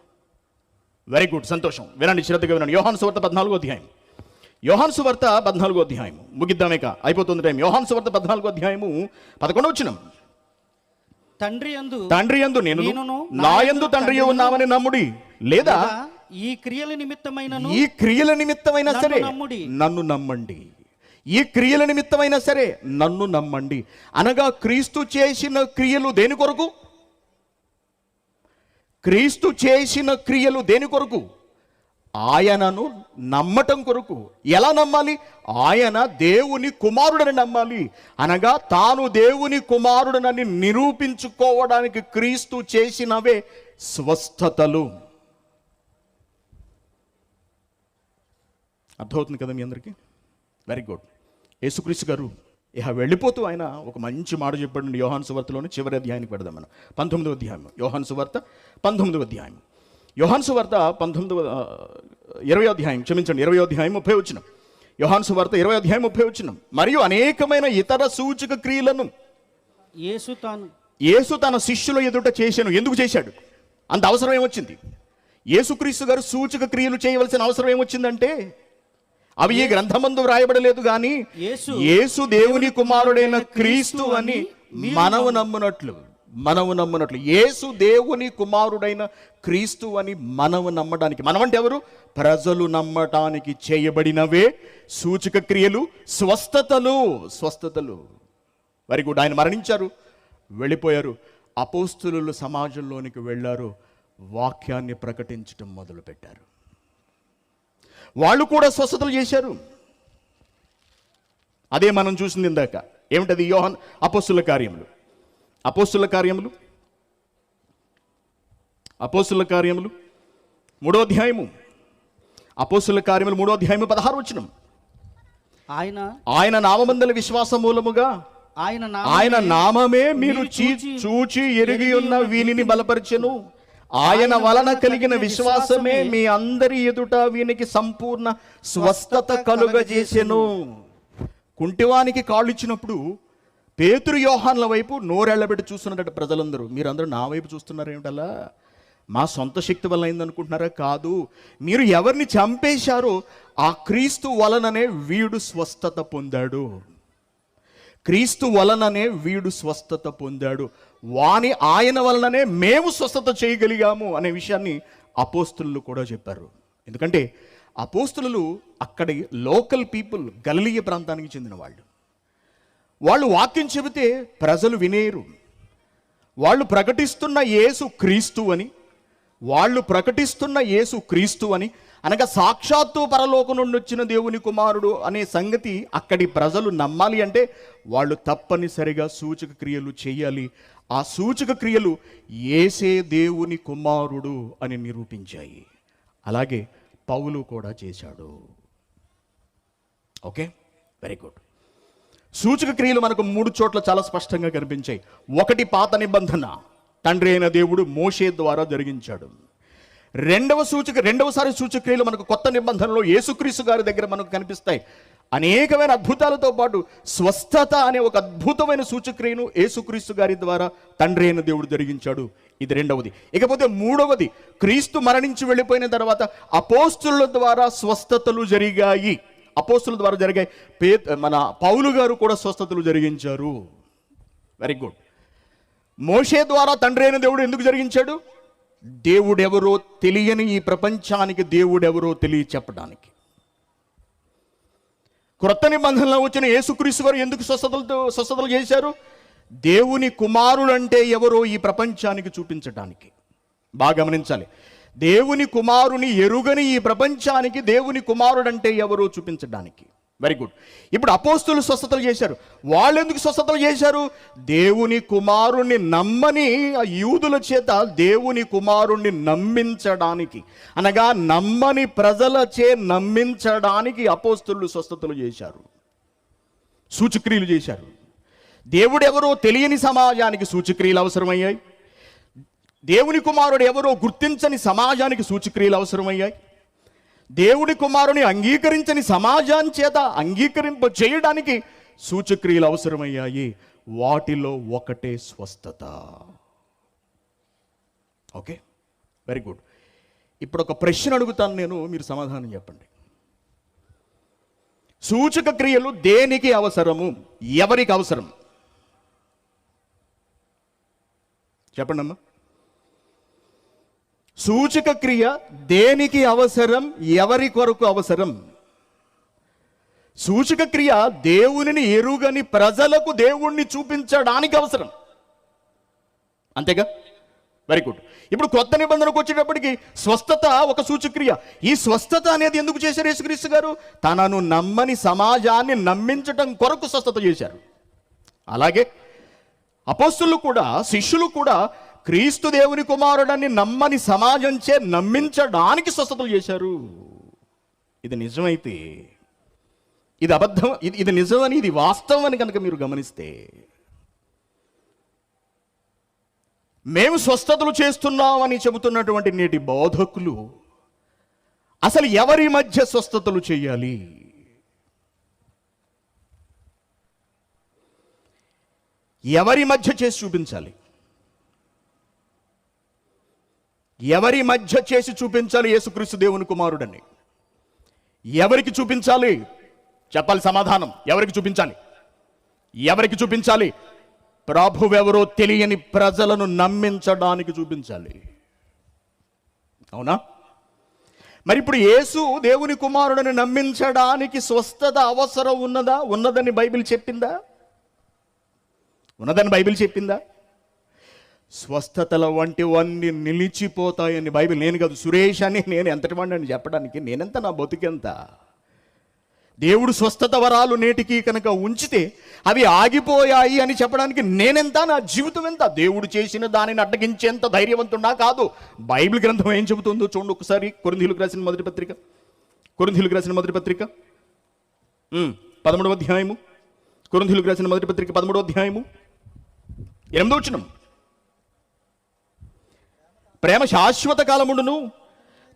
వెరీ గుడ్, సంతోషం. వినండి, శ్రద్ధగా వినండి. యోహాను సువార్త 14వ అధ్యాయం. యోహాను సువార్త 14వ అధ్యాయం. ముగిద్దామేక, అయిపోతుంది టైం. యోహాను సువార్త 14వ అధ్యాయము 11వ వచనం. తండ్రి యందు నేను నా యందు తండ్రి ఉన్నామని నమ్ముడి, లేదా ఈ క్రియల నిమిత్తమైన సరే నన్ను నమ్మండి. ఈ క్రియల నిమిత్తమైనా సరే నన్ను నమ్మండి. అనగా క్రీస్తు చేసిన క్రియలు దేని కొరకు? క్రీస్తు చేసిన క్రియలు దేని కొరకు? ఆయనను నమ్మటం కొరకు. ఎలా నమ్మాలి? ఆయన దేవుని కుమారుడని నమ్మాలి. అనగా తాను దేవుని కుమారుడనని నిరూపించుకోవడానికి క్రీస్తు చేసినవే స్వస్థతలు. అర్థమవుతుంది కదా మీ అందరికీ? Very good. యేసుక్రీస్తు గారు ఇహ వెళ్ళిపోతూ ఆయన ఒక మంచి మాట చెప్పాడు. యోహాను సువార్తలోని చివరి అధ్యాయానికి పెడదాం మనం. 19వ అధ్యాయం. యోహాను సువార్త 19వ అధ్యాయం. యోహాను సువార్త 20వ అధ్యాయం, క్షమించండి, 20వ అధ్యాయం 30వ వచనం. యోహాను సువార్త 20వ అధ్యాయం 30వ వచనం. మరియు అనేకమైన ఇతర సూచక క్రియలను యేసు తన శిష్యుల ఎదుట చేశాను. ఎందుకు చేశాడు? అంత అవసరం ఏమొచ్చింది? యేసుక్రీస్తు గారు సూచక క్రియలు చేయవలసిన అవసరం ఏమొచ్చిందంటే, అవి ఈ గ్రంథమందు వ్రాయబడలేదు కానీ యేసు దేవుని కుమారుడైన క్రీస్తు అని మనము నమ్మునట్లు. యేసు దేవుని కుమారుడైన క్రీస్తు అని మనము నమ్మడానికి. మనమంటే ఎవరు? ప్రజలు నమ్మటానికి చేయబడినవే సూచక క్రియలు, స్వస్థతలు. Very good. ఆయన మరణించారు, వెళ్ళిపోయారు. అపోస్తులు సమాజంలోనికి వెళ్ళారు, వాక్యాన్ని ప్రకటించడం మొదలుపెట్టారు. వాళ్ళు కూడా స్వస్థతలు చేశారు. అదే మనం చూసింది ఇందాక. ఏమిటది? యోహాను అపోస్తుల కార్యములు 3వ అధ్యాయము. అపోస్తుల కార్యములు 3వ అధ్యాయము 16వ వచనం. ఆయన నామమందల విశ్వాస మూలముగా ఆయన నామమే మీరు చూచి ఎరిగి ఉన్న వీనిని బలపరచెను. ఆయన వలన కలిగిన విశ్వాసమే మీ అందరి ఎదుట వీనికి సంపూర్ణ స్వస్థత కలుగజేసెను. కుంటివానికి కాళ్ళు ఇచ్చినప్పుడు పేతురు యోహాన్ల వైపు నోరెళ్లబెట్టి చూస్తున్నట్టు ప్రజలందరూ. మీరందరూ నా వైపు చూస్తున్నారు ఏమిటలా? మా సొంత శక్తి వల్ల అయిందనుకుంటున్నారా? కాదు, మీరు ఎవరిని చంపేశారో ఆ క్రీస్తు వలననే వీడు స్వస్థత పొందాడు. క్రీస్తు వలననే వీడు స్వస్థత పొందాడు. ఆయన వలననే మేము స్వస్థత చేయగలిగాము అనే విషయాన్ని అపోస్తులు కూడా చెప్పారు. ఎందుకంటే అపోస్తులు అక్కడి లోకల్ పీపుల్, గలిలయ ప్రాంతానికి చెందిన వాళ్ళు వాక్యం చెబితే ప్రజలు వినేరు. వాళ్ళు ప్రకటిస్తున్న యేసు క్రీస్తు అని అనగా సాక్షాత్తు పరలోకం నుండి వచ్చిన దేవుని కుమారుడు అనే సంగతి అక్కడి ప్రజలు నమ్మాలి అంటే వాళ్ళు తప్పనిసరిగా సూచక క్రియలు చేయాలి. ఆ సూచక క్రియలు యేసే దేవుని కుమారుడు అని నిరూపించాయి. అలాగే పౌలు కూడా చేశాడు. Okay, very good. సూచక క్రియలు మనకు 3 చోట్ల చాలా స్పష్టంగా కనిపించాయి. ఒకటి, పాత నిబంధన తండ్రి అయిన దేవుడు మోషే ద్వారా జరిగించాడు. రెండవసారి సూచక క్రియలు మనకు కొత్త నిబంధనలో యేసుక్రీస్తు గారి దగ్గర మనకు కనిపిస్తాయి. అనేకమైన అద్భుతాలతో పాటు స్వస్థత అనే ఒక అద్భుతమైన సూచక్రియను యేసుక్రీస్తు గారి ద్వారా తండ్రి అయిన దేవుడు జరిగించాడు. ఇది రెండవది. ఇకపోతే మూడవది, క్రీస్తు మరణించి వెళ్ళిపోయిన తర్వాత అపోస్తుల ద్వారా స్వస్థతలు జరిగాయి. మన పౌలు గారు కూడా స్వస్థతలు జరిగించారు. Very good. మోషే ద్వారా తండ్రి అయిన దేవుడు ఎందుకు జరిగించాడు? దేవుడెవరో తెలియని ఈ ప్రపంచానికి దేవుడెవరో తెలియచెప్పడానికి. క్రొత్త నిబంధనలో వచ్చిన యేసుక్రీస్తు వారు ఎందుకు స్వస్థతలు చేశారు? దేవుని కుమారుడు అంటే ఎవరో ఈ ప్రపంచానికి చూపించడానికి. బాగా గమనించాలి. దేవుని కుమారుని ఎరుగని ఈ ప్రపంచానికి దేవుని కుమారుడు అంటే ఎవరో చూపించడానికి. Very good. ఇప్పుడు అపోస్తులు స్వస్థతలు చేశారు. వాళ్ళు ఎందుకు స్వస్థతలు చేశారు? దేవుని కుమారుణ్ణి నమ్మని ఆ యూదుల చేత దేవుని కుమారుణ్ణి నమ్మించడానికి, అనగా నమ్మని ప్రజలచే నమ్మించడానికి అపోస్తులు స్వస్థతలు చేశారు, సూచక్రియలు చేశారు. దేవుడెవరో తెలియని సమాజానికి సూచక్రియలు అవసరమయ్యాయి. దేవుని కుమారుడు ఎవరో గుర్తించని సమాజానికి సూచక్రియలు అవసరమయ్యాయి. దేవుని కుమారుని అంగీకరించని సమాజాన్ని చేత అంగీకరింప చేయడానికి సూచక్రియలు అవసరమయ్యాయి. వాటిలో ఒకటే స్వస్థత. Okay, very good. ఇప్పుడు ఒక ప్రశ్న అడుగుతాను నేను, మీరు సమాధానం చెప్పండి. సూచక క్రియలు దేనికి అవసరము? ఎవరికి అవసరం? చెప్పండి అమ్మా. సూచక క్రియ దేనికి అవసరం? ఎవరి కొరకు అవసరం? సూచక క్రియ దేవునిని ఎరుగని ప్రజలకు దేవుణ్ణి చూపించడానికి అవసరం. అంతేగా? Very good. ఇప్పుడు కొత్త నిబంధనకు వచ్చేటప్పటికి స్వస్థత ఒక సూచక్రియ. ఈ స్వస్థత అనేది ఎందుకు చేశారు యేసుక్రీస్తు గారు? తనను నమ్మని సమాజాన్ని నమ్మించటం కొరకు స్వస్థత చేశారు. అలాగే అపోస్తులు కూడా, శిష్యులు కూడా క్రీస్తు దేవుని కుమారుడని నమ్మని సమాజంచే నమ్మించడానికి స్వస్థతలు చేశారు. ఇది నిజమైతే, ఇది అబద్ధం, ఇది నిజమని, ఇది వాస్తవం అని కనుక మీరు గమనిస్తే, మేము స్వస్థతలు చేస్తున్నామని చెబుతున్నటువంటి నేటి బోధకులు అసలు ఎవరి మధ్య స్వస్థతలు చేయాలి? ఎవరి మధ్య చేసి చూపించాలి? ఎవరి మధ్య చేసి చూపించాలి యేసుక్రీస్తు దేవుని కుమారుడని? ఎవరికి చూపించాలి? చెప్పాలి సమాధానం. ఎవరికి చూపించాలి? ఎవరికి చూపించాలి? ప్రభువెవరో తెలియని ప్రజలను నమ్మించడానికి చూపించాలి. అవునా? మరి ఇప్పుడు యేసు దేవుని కుమారుడిని నమ్మించడానికి స్వస్థత అవసరం ఉన్నదా? ఉన్నదని బైబిల్ చెప్పిందా? ఉన్నదని బైబిల్ చెప్పిందా? స్వస్థతల వంటివన్నీ నిలిచిపోతాయని బైబిల్. నేను కాదు, సురేష్ అని నేను ఎంతటి వాడిని చెప్పడానికి, నేనెంత, నా బతుకెంత. దేవుడు స్వస్థత వరాలు నేటికి కనుక ఉంచితే అవి ఆగిపోయాయి అని చెప్పడానికి నేనెంత, నా జీవితం ఎంత? దేవుడు చేసిన దానిని అడ్డగించేంత ధైర్యవంతున్నా కాదు. బైబిల్ గ్రంథం ఏం చెబుతుందో చూడండి ఒకసారి. కొరింథీయులకు రాసిన మొదటి పత్రిక 13వ అధ్యాయము, కొరింథీయులకు రాసిన మొదటి పత్రిక 13వ అధ్యాయము 8వ వచనం. ప్రేమ శాశ్వత కాలముండును,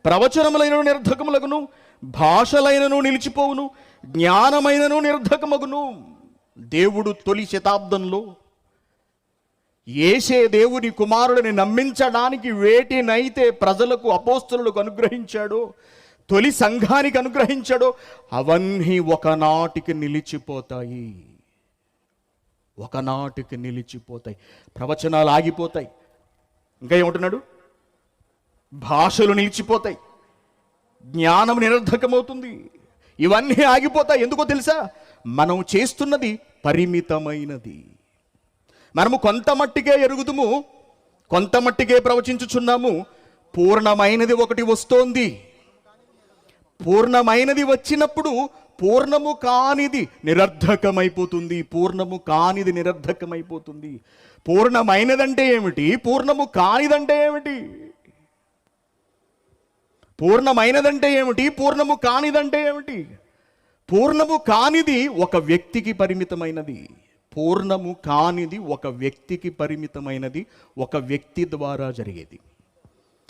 ప్రవచనములైనను నిరర్ధకములగును, భాషలైనను నిలిచిపోవును, జ్ఞానమైనను నిరర్ధకమగును. దేవుడు తొలి శతాబ్దంలో యేసే దేవుని కుమారుడిని నమ్మించడానికి వేటినైతే ప్రజలకు, అపోస్తలులకు అనుగ్రహించాడో, తొలి సంఘానికి అనుగ్రహించాడో, అవన్నీ ఒకనాటికి నిలిచిపోతాయి. ఒకనాటికి నిలిచిపోతాయి. ప్రవచనాలు ఆగిపోతాయి. ఇంకా ఏమంటున్నాడు? భాషలు నిలిచిపోతాయి, జ్ఞానం నిరర్ధకమవుతుంది. ఇవన్నీ ఆగిపోతాయి. ఎందుకో తెలుసా? మనం చేస్తున్నది పరిమితమైనది. మనము కొంత మట్టికే ఎరుగుదుము, కొంత మట్టికే ప్రవచించుచున్నాము. పూర్ణమైనది ఒకటి వస్తోంది. పూర్ణమైనది వచ్చినప్పుడు పూర్ణము కానిది నిరర్ధకమైపోతుంది. పూర్ణము కానిది నిరర్ధకమైపోతుంది. పూర్ణమైనదంటే ఏమిటి? పూర్ణము కానిదంటే ఏమిటి? పూర్ణమైనదంటే ఏమిటి? పూర్ణము కానిదంటే ఏమిటి? పూర్ణము కానిది ఒక వ్యక్తికి పరిమితమైనది. పూర్ణము కానిది ఒక వ్యక్తికి పరిమితమైనది, ఒక వ్యక్తి ద్వారా జరిగేది.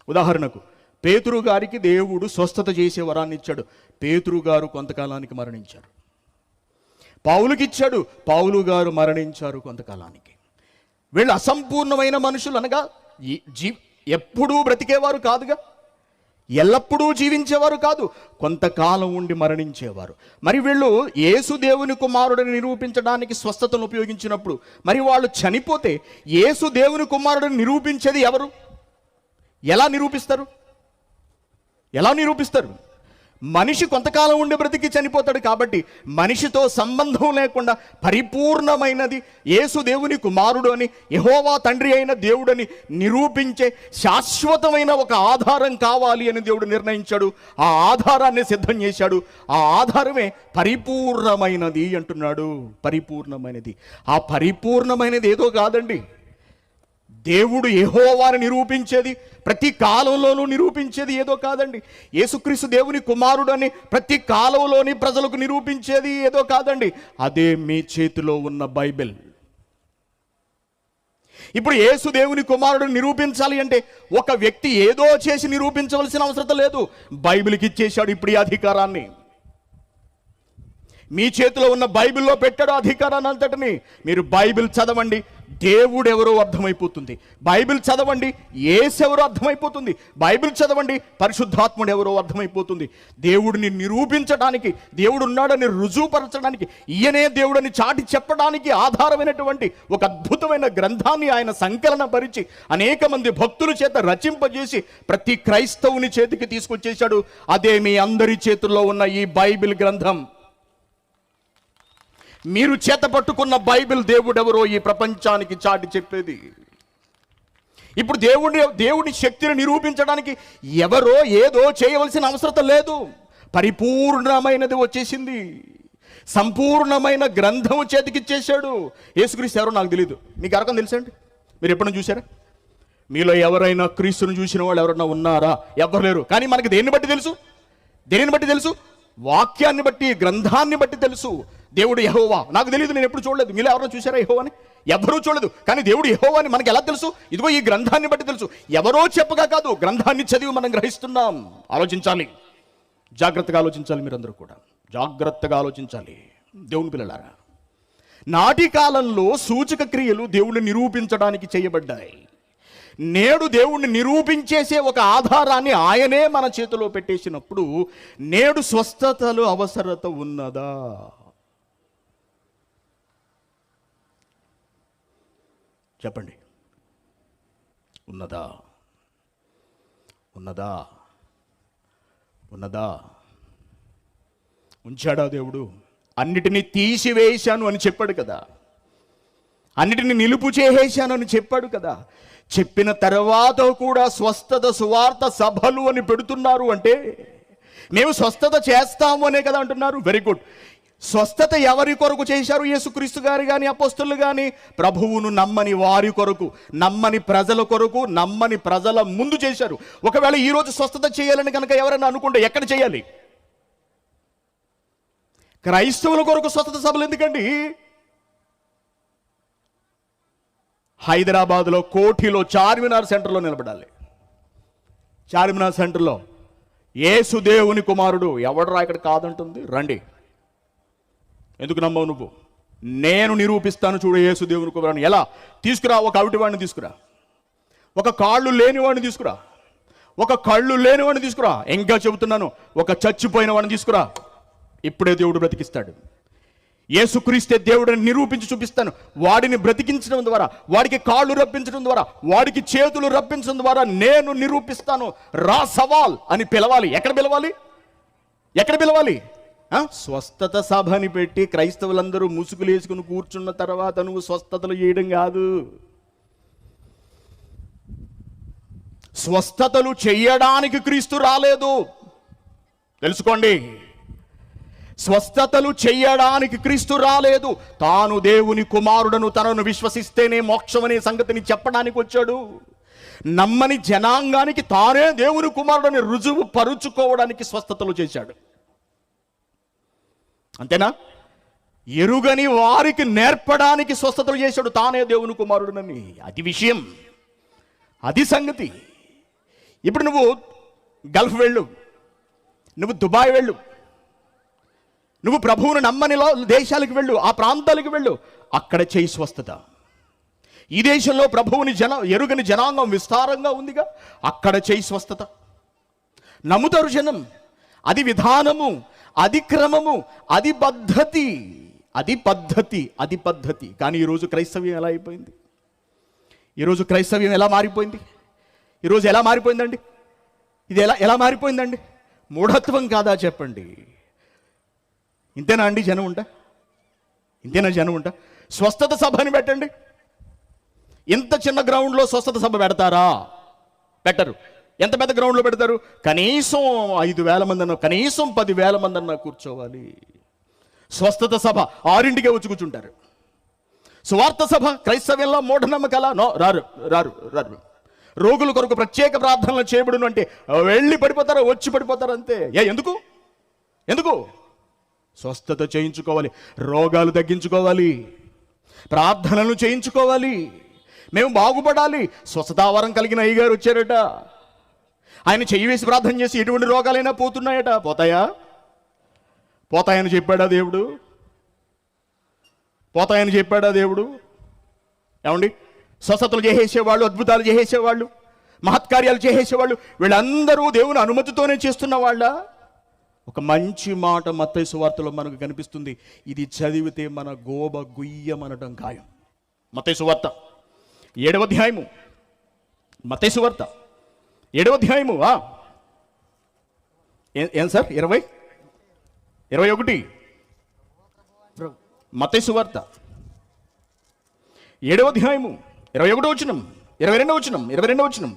ఉదాహరణకు పేతురు గారికి దేవుడు స్వస్థత చేసే వరాన్ని ఇచ్చాడు. పేతురు గారు కొంతకాలానికి మరణించారు. పౌలుకి ఇచ్చాడు. పౌలు గారు మరణించారు కొంతకాలానికి. వీళ్ళు అసంపూర్ణమైన మనుషులు, అనగా ఎప్పుడూ బ్రతికేవారు కాదుగా, ఎల్లప్పుడూ జీవించేవారు కాదు, కొంతకాలం ఉండి మరణించేవారు. మరి వీళ్ళు యేసు దేవుని కుమారుడిని నిరూపించడానికి స్వస్థతను ఉపయోగించినప్పుడు, మరి వాళ్ళు చనిపోతే యేసు దేవుని కుమారుడిని నిరూపించేది ఎవరు? ఎలా నిరూపిస్తారు? ఎలా నిరూపిస్తారు? మనిషి కొంతకాలం ఉండి బ్రతికి చనిపోతాడు కాబట్టి మనిషితో సంబంధం లేకుండా పరిపూర్ణమైనది యేసు దేవుని కుమారుడు అని, యెహోవా తండ్రి అయిన దేవుడని నిరూపించే శాశ్వతమైన ఒక ఆధారం కావాలి అని దేవుడు నిర్ణయించాడు. ఆ ఆధారాన్ని సిద్ధం చేశాడు. ఆ ఆధారమే పరిపూర్ణమైనది అంటున్నాడు. పరిపూర్ణమైనది. ఆ పరిపూర్ణమైనది ఏదో కాదండి. దేవుడు యెహోవాని నిరూపించేది, ప్రతి కాలంలోనూ నిరూపించేది ఏదో కాదండి. యేసుక్రీస్తు దేవుని కుమారుడు అని ప్రతి కాలంలోని ప్రజలకు నిరూపించేది ఏదో కాదండి. అదే మీ చేతిలో ఉన్న బైబిల్. ఇప్పుడు యేసు దేవుని కుమారుడిని నిరూపించాలి అంటే ఒక వ్యక్తి ఏదో చేసి నిరూపించవలసిన అవసరం లేదు. బైబిల్కి ఇచ్చేశాడు ఇప్పుడు ఈ అధికారాన్ని. మీ చేతిలో ఉన్న బైబిల్లో పెట్టాడు అధికారాన్ని అంతటిని. మీరు బైబిల్ చదవండి, దేవుడు ఎవరో అర్థమైపోతుంది. బైబిల్ చదవండి, యేసు ఎవరో అర్థమైపోతుంది. బైబిల్ చదవండి, పరిశుద్ధాత్ముడు ఎవరో అర్థమైపోతుంది. దేవుడిని నిరూపించడానికి, దేవుడు ఉన్నాడని రుజువుపరచడానికి, ఈయనే దేవుడని చాటి చెప్పడానికి ఆధారమైనటువంటి ఒక అద్భుతమైన గ్రంథాన్ని ఆయన సంకలనపరిచి అనేక మంది భక్తుల చేత రచింపజేసి ప్రతి క్రైస్తవుని చేతికి తీసుకొచ్చేశాడు. అదే మీ అందరి చేతుల్లో ఉన్న ఈ బైబిల్ గ్రంథం. మీరు చేత పట్టుకున్న బైబిల్ దేవుడెవరో ఈ ప్రపంచానికి చాటి చెప్పేది. ఇప్పుడు దేవుడి శక్తిని నిరూపించడానికి ఎవరో ఏదో చేయవలసిన అవసరం లేదు. పరిపూర్ణమైనది వచ్చేసింది. సంపూర్ణమైన గ్రంథము చేతికిచ్చేశాడు. యేసుక్రీస్తు ఎవరో నాకు తెలియదు. మీకు అరకం తెలుసండి? మీరు ఎప్పుడైనా చూసారా? మీలో ఎవరైనా క్రీస్తుని చూసిన వాళ్ళు ఎవరైనా ఉన్నారా? ఎవ్వరు లేరు. కానీ మనకి దేన్ని బట్టి తెలుసు? దేనిని బట్టి తెలుసు? వాక్యాన్ని బట్టి, గ్రంథాన్ని బట్టి తెలుసు. దేవుడు యెహోవా. నాకు తెలియదు, నేను ఎప్పుడు చూడలేదు. మీరు ఎవరైనా చూసారా యెహోవాని? ఎవరూ చూడలేదు. కానీ దేవుడు యెహోవా అని మనకి ఎలా తెలుసు? ఇదిగో ఈ గ్రంథాన్ని బట్టి తెలుసు. ఎవరో చెప్పగా కాదు, గ్రంథాన్ని చదివి మనం గ్రహిస్తున్నాం. ఆలోచించాలి, జాగ్రత్తగా ఆలోచించాలి. మీరందరూ కూడా జాగ్రత్తగా ఆలోచించాలి. దేవుని పిల్లలారా, నాటి కాలంలో సూచక క్రియలు దేవుడిని నిరూపించడానికి చేయబడ్డాయి. నేడు దేవుణ్ణి నిరూపించేసే ఒక ఆధారాన్ని ఆయనే మన చేతిలో పెట్టేసినప్పుడు నేడు స్వస్థతలు అవసరత ఉన్నదా? చెప్పండి. ఉన్నదా? ఉన్నదా? ఉన్నదా? ఉంచాడా దేవుడు? అన్నిటినీ తీసివేశాను అని చెప్పాడు కదా. అన్నిటిని నిలుపు చేసేశాను అని చెప్పాడు కదా. చెప్పిన తర్వాత కూడా స్వస్థత సువార్త సభలు అని పెడుతున్నారు అంటే మేము స్వస్థత చేస్తాము అనే కదా అంటున్నారు. Very good. స్వస్థత ఎవరి కొరకు చేశారు? యేసుక్రీస్తు గారు కానీ అపోస్తలులు కానీ ప్రభువును నమ్మని వారి కొరకు, నమ్మని ప్రజల కొరకు, నమ్మని ప్రజల ముందు చేశారు. ఒకవేళ ఈరోజు స్వస్థత చేయాలని కనుక ఎవరైనా అనుకుంటే ఎక్కడ చేయాలి? క్రైస్తవుల కొరకు స్వస్థత సభలు ఎందుకండి? హైదరాబాద్లో కోఠిలో చార్మినార్ సెంటర్లో నిలబడాలి. చార్మినార్ సెంటర్లో యేసు దేవుని కుమారుడు ఎవడరా ఇక్కడ కాదంటుంది, రండి. ఎందుకు నమ్మవు నువ్వు? నేను నిరూపిస్తాను చూడు యేసు దేవుని కుమారుడు. ఎలా? తీసుకురా, ఒక అవిటివాడిని తీసుకురా, ఒక కాళ్ళు లేనివాడిని తీసుకురా, ఒక కళ్ళు లేనివాడిని తీసుకురా, ఇంకా చెబుతున్నాను ఒక చచ్చిపోయిన వాడిని తీసుకురా. ఇప్పుడే దేవుడు బ్రతికిస్తాడు. యేసుక్రీస్తే దేవుడిని నిరూపించి చూపిస్తాను. వాడిని బ్రతికించడం ద్వారా, వాడికి కాళ్ళు రప్పించడం ద్వారా, వాడికి చేతులు రప్పించడం ద్వారా నేను నిరూపిస్తాను. రా సవాల్ అని పిలవాలి. ఎక్కడ పిలవాలి? ఎక్కడ పిలవాలి? స్వస్థత సభని పెట్టి క్రైస్తవులందరూ ముసుగులు వేసుకుని కూర్చున్న తర్వాత నువ్వు స్వస్థతలు చేయడం కాదు. స్వస్థతలు చెయ్యడానికి క్రీస్తు రాలేదు, తెలుసుకోండి. స్వస్థతలు చెయ్యడానికి క్రీస్తు రాలేదు. తాను దేవుని కుమారుడను తనను విశ్వసిస్తేనే మోక్షం అనే సంగతిని చెప్పడానికి వచ్చాడు. నమ్మని జనాంగానికి తానే దేవుని కుమారుడని రుజువు పరుచుకోవడానికి స్వస్థతలు చేశాడు. అంతేనా? ఎరుగని వారికి నేర్పడానికి స్వస్థతలు చేశాడు తానే దేవుని కుమారుడనని. అది విషయం, అది సంగతి. ఇప్పుడు నువ్వు గల్ఫ్ వెళ్ళు, నువ్వు దుబాయ్ వెళ్ళు, నువ్వు ప్రభువును నమ్మని దేశాలకు వెళ్ళు, ఆ ప్రాంతాలకు వెళ్ళు, అక్కడ చేయి స్వస్థత. ఈ దేశంలో ప్రభువుని ఎరుగని జనాంగం విస్తారంగా ఉందిగా, అక్కడ చేయి స్వస్థత. నమ్ముతారు జనం. అది విధానము, అది క్రమము, అది పద్ధతి, అది పద్ధతి, అది పద్ధతి. కానీ ఈరోజు క్రైస్తవ్యం ఎలా అయిపోయింది? ఈరోజు క్రైస్తవ్యం ఎలా మారిపోయింది? ఈరోజు ఎలా మారిపోయిందండి? ఇది ఎలా మారిపోయిందండి? మూఢత్వం కాదా చెప్పండి? ఇంతేనా అండి జనం ఉంటా? ఇంతేనా జనం ఉంటా? స్వస్థత సభని పెట్టండి. ఇంత చిన్న గ్రౌండ్లో స్వస్థత సభ పెడతారా? పెట్టరు. ఎంత పెద్ద గ్రౌండ్లో పెడతారు? కనీసం 5,000 మంది అన్న, కనీసం 10,000 మంది అన్న కూర్చోవాలి. స్వస్థత సభ 6ంటికే వచ్చి కూర్చుంటారు. సువార్త సభ క్రైస్తవ్యంలో మూఢనమ్మకాల? నో, రారు రారు రారు. రోగుల కొరకు ప్రత్యేక ప్రార్థనలు చేయబడును అంటే వెళ్ళి పడిపోతారా? వచ్చి పడిపోతారు అంతే. ఎందుకు? ఎందుకు? స్వస్థత చేయించుకోవాలి, రోగాలు తగ్గించుకోవాలి, ప్రార్థనలు చేయించుకోవాలి, మేము బాగుపడాలి. స్వస్థతావరం కలిగిన అయ్యగారు వచ్చారట, ఆయన చెయ్యి వేసి ప్రార్థన చేసి ఎటువంటి రోగాలైనా పోతున్నాయట. పోతాయా? పోతాయని చెప్పాడా దేవుడు? పోతాయని చెప్పాడా దేవుడు? ఏమండి? స్వస్థతలు చేసేసేవాళ్ళు, అద్భుతాలు చేసేసేవాళ్ళు, మహత్కార్యాలు చేసేసేవాళ్ళు, వీళ్ళందరూ దేవుని అనుమతితోనే చేస్తున్న వాళ్ళ? ఒక మంచి మాట మత్తయి సువార్తలో మనకు కనిపిస్తుంది. ఇది చదివితే మన గోబ గుయ్యమనడం ఖాయం. మత్తయి సువార్త 7వ అధ్యాయము, మత్తయి సువార్త 7వ అధ్యాయము. ఏం సార్? 21 మత్తయి సువార్త 7వ అధ్యాయము 21వ వచనం, 22వ వచనం.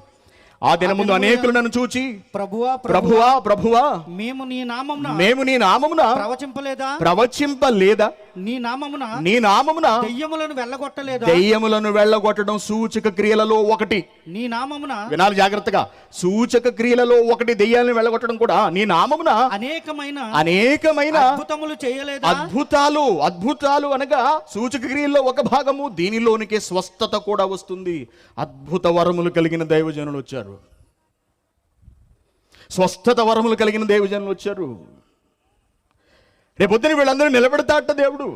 ఆ దినముందు అనేకులు నన్ను చూచి ప్రభువా ప్రభువా ప్రభువా మేము నీ నామమున ప్రవచింపలేదా? నీ నామమున దెయ్యములను వెళ్ళగొట్టడం సూచక క్రియలలో ఒకటి. నీ నామమున, వినాలి జాగ్రత్తగా, సూచక క్రియలలో ఒకటి దెయ్యాలను వెళ్ళగొట్టడం కూడా. నీ నామమున అనేకమైన అద్భుతములు చేయలేదా? అద్భుతాలు అనగా సూచక క్రియల్లో ఒక భాగము. దీనిలోనికి స్వస్థత కూడా వస్తుంది. అద్భుత వరములు కలిగిన దైవజనులు వచ్చారు. స్వస్థత వరములు కలిగిన దైవజనులు వచ్చారు. రేపొద్దున వీళ్ళందరూ నిలబెడతాట దేవుడు.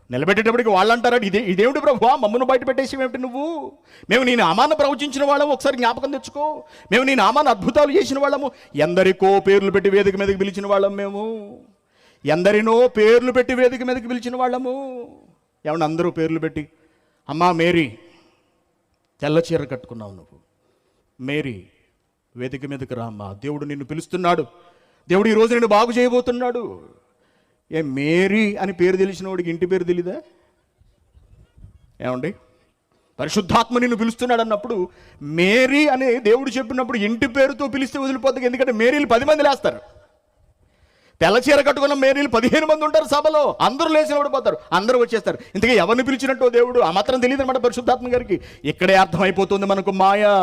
నిలబెట్టేటప్పటికి వాళ్ళు అంటారా, ఇదేమిటి ప్రభువా మమ్మల్ని బయట పెట్టేసేవేమిటి నువ్వు? మేము నీ నామాన్ని ప్రవచించిన వాళ్ళము, ఒకసారి జ్ఞాపకం తెచ్చుకో. మేము నీ నామాన్ని అద్భుతాలు చేసిన వాళ్ళము, ఎందరికో పేర్లు పెట్టి వేదిక మీదకి పిలిచిన వాళ్ళం మేము. ఎందరినో పేర్లు పెట్టి వేదిక మీదకి పిలిచిన వాళ్ళము. ఏమన్నా అందరూ పేర్లు పెట్టి, అమ్మా మేరీ, తెల్ల చీర కట్టుకున్నావు నువ్వు, మేరీ వేదిక మీదకి రామ్మా, దేవుడు నిన్ను పిలుస్తున్నాడు, దేవుడు ఈరోజు నిన్ను బాగు చేయబోతున్నాడు. మేరీ అని పేరు తెలిసిన వాడికి ఇంటి పేరు తెలీదా? ఏమండి? పరిశుద్ధాత్మ నిన్ను పిలుస్తున్నాడు అన్నప్పుడు, మేరీ అని దేవుడు చెప్పినప్పుడు ఇంటి పేరుతో పిలిస్తే వదిలిపోతుంది. ఎందుకంటే మేరీలు 10 మంది లేస్తారు. తెల్ల చీర కట్టుకున్న మేరీలు 15 మంది ఉంటారు సభలో. అందరూ లేచి నిలబడిపోతారు, అందరూ వచ్చేస్తారు. ఇంతకీ ఎవరిని పిలిచినట్టు దేవుడు ఆ మాత్రం తెలియదు అనమాట పరిశుద్ధాత్మ గారికి. ఇక్కడే అర్థమైపోతుంది మనకు మాయా,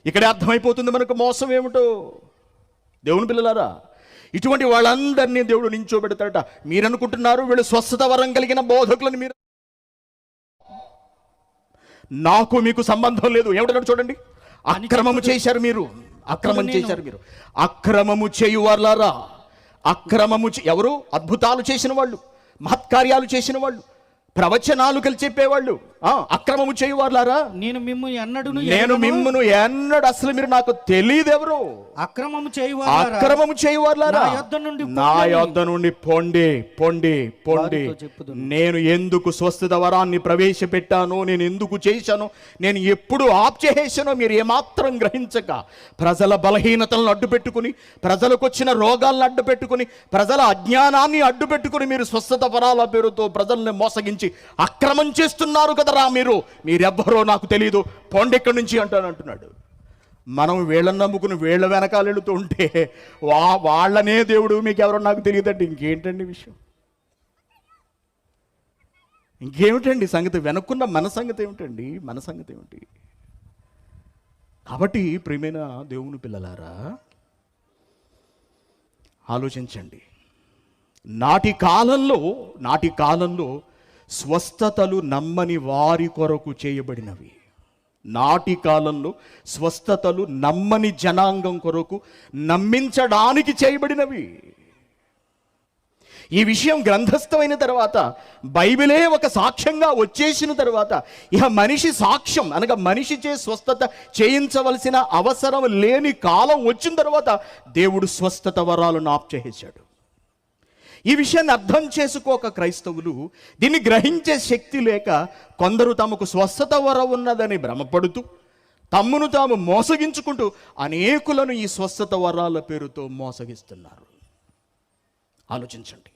ఇక్కడే అర్థమైపోతుంది మనకు మోసం ఏమిటో. దేవుని పిల్లలారా, ఇటువంటి వాళ్ళందరినీ దేవుడు నించోబెడతాడట. మీరు అనుకుంటున్నారు వీళ్ళు స్వస్థత వరం కలిగిన బోధకులను, మీరు నాకు మీకు సంబంధం లేదు. ఏమిటన్నాడు చూడండి, అక్రమము చేశారు మీరు, అక్రమం చేశారు మీరు. అక్రమము చేయువారులారా, ఎవరు? అద్భుతాలు చేసిన వాళ్ళు, మహత్కార్యాలు చేసిన వాళ్ళు, ప్రవచనాలు చెప్పేవాళ్ళు, అక్రమము చేయువారులారా, నేను మిమ్మును ఎన్నడు అసలు మీరు నాకు తెలియదు ఎవరు. అక్రమము చేయువారులారా, నా యొద్ద నుండి పొండి పొండి పొండి. నేను ఎందుకు స్వస్థత వరాన్ని ప్రవేశపెట్టానో, నేను ఎందుకు చేశానో, నేను ఎప్పుడు ఆప్ చేసేసానో మీరు ఏమాత్రం గ్రహించక, ప్రజల బలహీనతలను అడ్డు పెట్టుకుని, ప్రజలకు వచ్చిన రోగాలను అడ్డు పెట్టుకుని, ప్రజల అజ్ఞానాన్ని అడ్డు పెట్టుకుని మీరు స్వస్థత వరాల పేరుతో ప్రజల్ని మోసగించి అక్రమం చేస్తున్నారు కదరా మీరెవ్వరో నాకు తెలియదు, పొండి ఎక్కడి నుంచి అంటున్నాడు. మనం వీళ్ళని నమ్ముకుని వీళ్ళ వెనకాల వెళుతూ ఉంటే వాళ్ళనే దేవుడు మీకు ఎవరో నాకు తెలియదండి. ఇంకేంటండి విషయం? ఇంకేమిటండి సంగతి? వెనక్కున్న మన సంగతి ఏమిటండి? మన సంగతి ఏమిటి? కాబట్టి ప్రియమైన దేవుని పిల్లలారా, ఆలోచించండి. నాటి కాలంలో స్వస్థతలు నమ్మని వారి కొరకు చేయబడినవి. నాటి కాలంలో స్వస్థతలు నమ్మని జనాంగం కొరకు నమ్మించడానికి చేయబడినవి. ఈ విషయం గ్రంథస్థమైన తర్వాత, బైబిలే ఒక సాక్ష్యంగా వచ్చేసిన తర్వాత, ఇక మనిషి సాక్ష్యం అనగా మనిషిచే స్వస్థత చేయించవలసిన అవసరం లేని కాలం వచ్చిన తర్వాత దేవుడు స్వస్థత వరాలను ఆప్చేసాడు. ఈ విషయాన్ని అర్థం చేసుకోక క్రైస్తవులు, దీన్ని గ్రహించే శక్తి లేక కొందరు తమకు స్వస్థత వరం ఉన్నదని భ్రమపడుతూ తమ్మును తాము మోసగించుకుంటూ అనేకులను ఈ స్వస్థత వరాల పేరుతో మోసగిస్తున్నారు. ఆలోచించండి.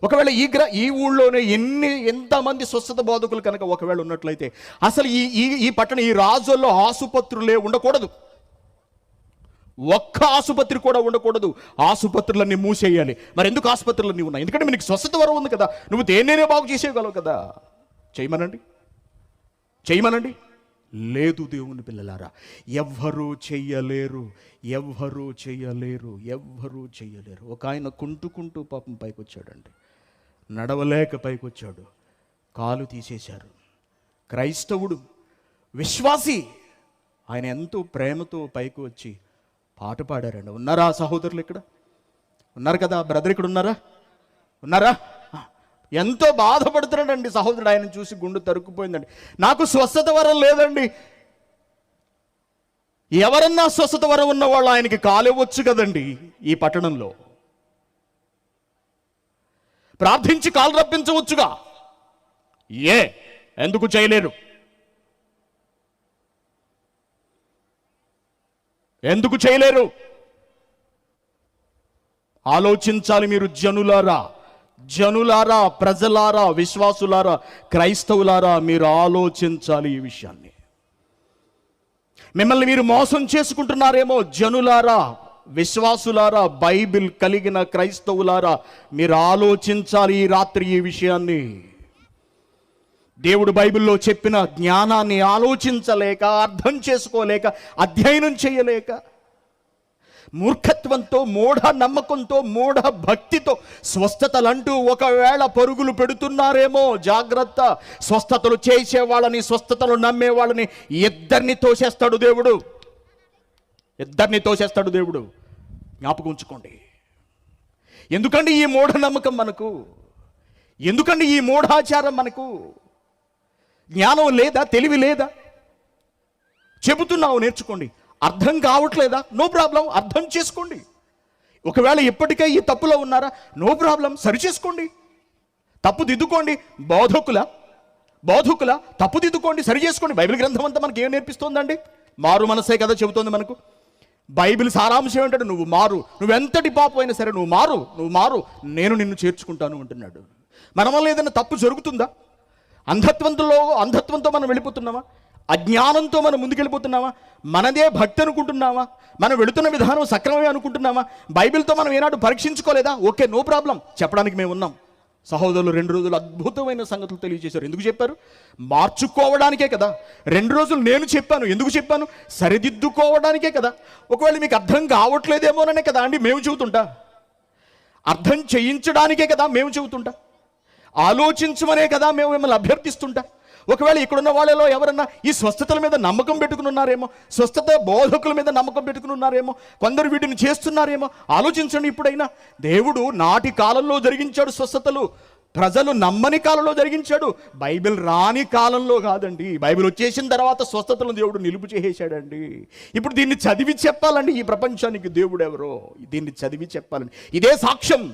ఒకవేళ ఈ ఊళ్ళోనే ఎంతమంది స్వస్థత బోధకులు కనుక ఒకవేళ ఉన్నట్లయితే అసలు ఈ పట్టణ, ఈ రాజుల్లో ఆసుపత్రులే ఉండకూడదు. ఒక్క ఆసుపత్రి కూడా ఉండకూడదు. ఆసుపత్రులన్నీ మూసేయాలి. మరి ఎందుకు ఆసుపత్రులన్నీ ఉన్నాయి? ఎందుకంటే మీకు స్వస్థత వరం ఉంది కదా, నువ్వు దేన్నేనే బాగు చేసేయగలవు కదా. చేయమనండి. లేదు దేవుని పిల్లలారా, ఎవ్వరూ చెయ్యలేరు. ఒక ఆయన కుంటుకుంటూ పాపం పైకి వచ్చాడండి, నడవలేక పైకి వచ్చాడు, కాలు తీసేశారు. క్రైస్తవుడు, విశ్వాసి, ఆయన ఎంతో ప్రేమతో పైకి వచ్చి పాట పాడారండి. ఉన్నారా సహోదరులు? ఇక్కడ ఉన్నారు కదా, బ్రదర్ ఇక్కడ ఉన్నారా? ఎంతో బాధపడుతున్నాడండి సహోదరుడు. ఆయన చూసి గుండె తరుక్కుపోయిందండి. నాకు స్వస్థత వరం లేదండి. ఎవరన్నా స్వస్థత వరం ఉన్నవాళ్ళు ఆయనకి కాలివ్వచ్చు కదండి. ఈ పట్టణంలో ప్రార్థించి కాలు రప్పించవచ్చుగా, ఎందుకు చేయలేరు? ఆలోచించాలి మీరు జనులారా, ప్రజలారా, విశ్వాసులారా, క్రైస్తవులారా, మీరు ఆలోచించాలి ఈ విషయాన్ని. మిమ్మల్ని మీరు మోసం చేసుకుంటున్నారేమో. జనులారా, విశ్వాసులారా, బైబిల్ కలిగిన క్రైస్తవులారా, మీరు ఆలోచించాలి ఈ రాత్రి ఈ విషయాన్ని. దేవుడు బైబిల్లో చెప్పిన జ్ఞానాన్ని ఆలోచించలేక, అర్థం చేసుకోలేక, అధ్యయనం చేయలేక, మూర్ఖత్వంతో, మూఢ నమ్మకంతో, మూఢ భక్తితో స్వస్థతలంటూ ఒకవేళ పరుగులు పెడుతున్నారేమో. జాగ్రత్త. స్వస్థతలు చేసేవాళ్ళని, స్వస్థతలు నమ్మే వాళ్ళని ఇద్దరిని తోసేస్తాడు దేవుడు. జ్ఞాపకం ఉంచుకోండి. ఎందుకండి ఈ మూఢ నమ్మకం మనకు? ఎందుకండి ఈ మూఢాచారం మనకు? జ్ఞానం లేదా? తెలివి లేదా? చెబుతున్నావు, నేర్చుకోండి. అర్థం కావట్లేదా? నో ప్రాబ్లం, అర్థం చేసుకోండి. ఒకవేళ ఇప్పటికే ఈ తప్పులో ఉన్నారా? నో ప్రాబ్లం, సరి చేసుకోండి, తప్పు దిద్దుకోండి. బోధకుల తప్పు దిద్దుకోండి, సరి చేసుకోండి. బైబిల్ గ్రంథం అంతా మనకి ఏం నేర్పిస్తోందండి? మారు మనసే కదా చెబుతోంది మనకు. బైబిల్ సారాంశం ఏంటంటే, నువ్వు మారు, నువ్వెంతటి పాపం అయినా సరే నువ్వు మారు, నేను నిన్ను చేర్చుకుంటాను అంటున్నాడు. మన వల్ల ఏదైనా తప్పు జరుగుతుందా? అంధత్వంతో మనం వెళ్ళిపోతున్నామా? అజ్ఞానంతో మనం ముందుకెళ్ళిపోతున్నామా? మనదే భక్తి అనుకుంటున్నామా? మనం వెళుతున్న విధానం సక్రమమే అనుకుంటున్నామా? బైబిల్తో మనం ఏనాడు పరీక్షించుకోలేదా? ఓకే, నో ప్రాబ్లం, చెప్పడానికి మేము ఉన్నాం. సహోదరులు 2 రోజులు అద్భుతమైన సంగతులు తెలియజేశారు. ఎందుకు చెప్పారు? మార్చుకోవడానికే కదా. 2 రోజులు నేను చెప్పాను. ఎందుకు చెప్పాను? సరిదిద్దుకోవడానికే కదా. ఒకవేళ మీకు అర్థం కావట్లేదేమోననే కదా అండి మేము చెబుతుంటా. అర్థం చేయించడానికే కదా మేము చెబుతుంటా. ఆలోచించమనే కదా మేము మిమ్మల్ని అభ్యర్థిస్తుంటా. ఒకవేళ ఇక్కడున్న వాళ్ళలో ఎవరన్నా ఈ స్వస్థతల మీద నమ్మకం పెట్టుకుని ఉన్నారేమో, స్వస్థత బోధకుల మీద నమ్మకం పెట్టుకుని ఉన్నారేమో, కొందరు వీటిని చేస్తున్నారేమో. ఆలోచించండి. ఇప్పుడైనా దేవుడు నాటి కాలంలో జరిగించాడు స్వస్థతలు, ప్రజలు నమ్మని కాలంలో జరిగించాడు. బైబిల్ రాని కాలంలో కాదండి. బైబిల్ వచ్చేసిన తర్వాత స్వస్థతలను దేవుడు నిలుపు చేసేశాడండి. ఇప్పుడు దీన్ని చదివి చెప్పాలండి ఈ ప్రపంచానికి దేవుడు ఎవరో. దీన్ని చదివి చెప్పాలండి. ఇదే సాక్ష్యం.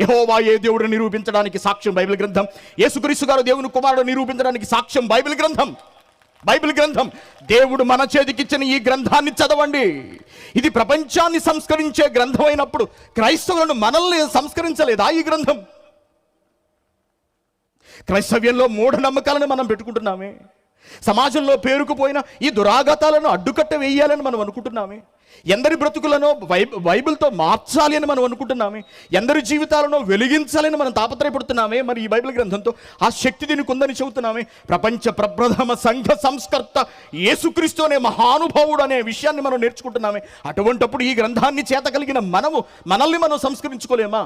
యెహోవాయే దేవుడు నిరూపించడానికి సాక్ష్యం బైబిల్ గ్రంథం. యేసుక్రీస్తు గారు దేవుని కుమారుడు నిరూపించడానికి సాక్ష్యం బైబిల్ గ్రంథం. బైబిల్ గ్రంథం. దేవుడు మన చేతికిచ్చిన ఈ గ్రంథాన్ని చదవండి. ఇది ప్రపంచాన్ని సంస్కరించే గ్రంథం అయినప్పుడు క్రైస్తవులను మనల్ని సంస్కరించలేదా ఈ గ్రంథం? క్రైస్తవ్యంలో మూఢనమ్మకాలను మనం పెట్టుకుంటున్నామే. సమాజంలో పేరుకుపోయిన ఈ దురాఘాతాలను అడ్డుకట్ట వేయాలని మనం అనుకుంటున్నామే. ఎందరి బ్రతుకులను బైబిల్తో మార్చాలి అని మనం అనుకుంటున్నామే. ఎందరి జీవితాలను వెలిగించాలని మనం తాపత్రయపడుతున్నామే. మరి ఈ బైబిల్ గ్రంథంతో ఆ శక్తి దీనికి ఉందని చెబుతున్నామే. ప్రపంచ ప్రప్రథమ సంఘ సంస్కర్త యేసుక్రీస్తు అనే మహానుభావుడు అనే విషయాన్ని మనం నేర్చుకుంటున్నామే. అటువంటప్పుడు ఈ గ్రంథాన్ని చేత కలిగిన మనల్ని మనం సంస్కరించుకోలేమా?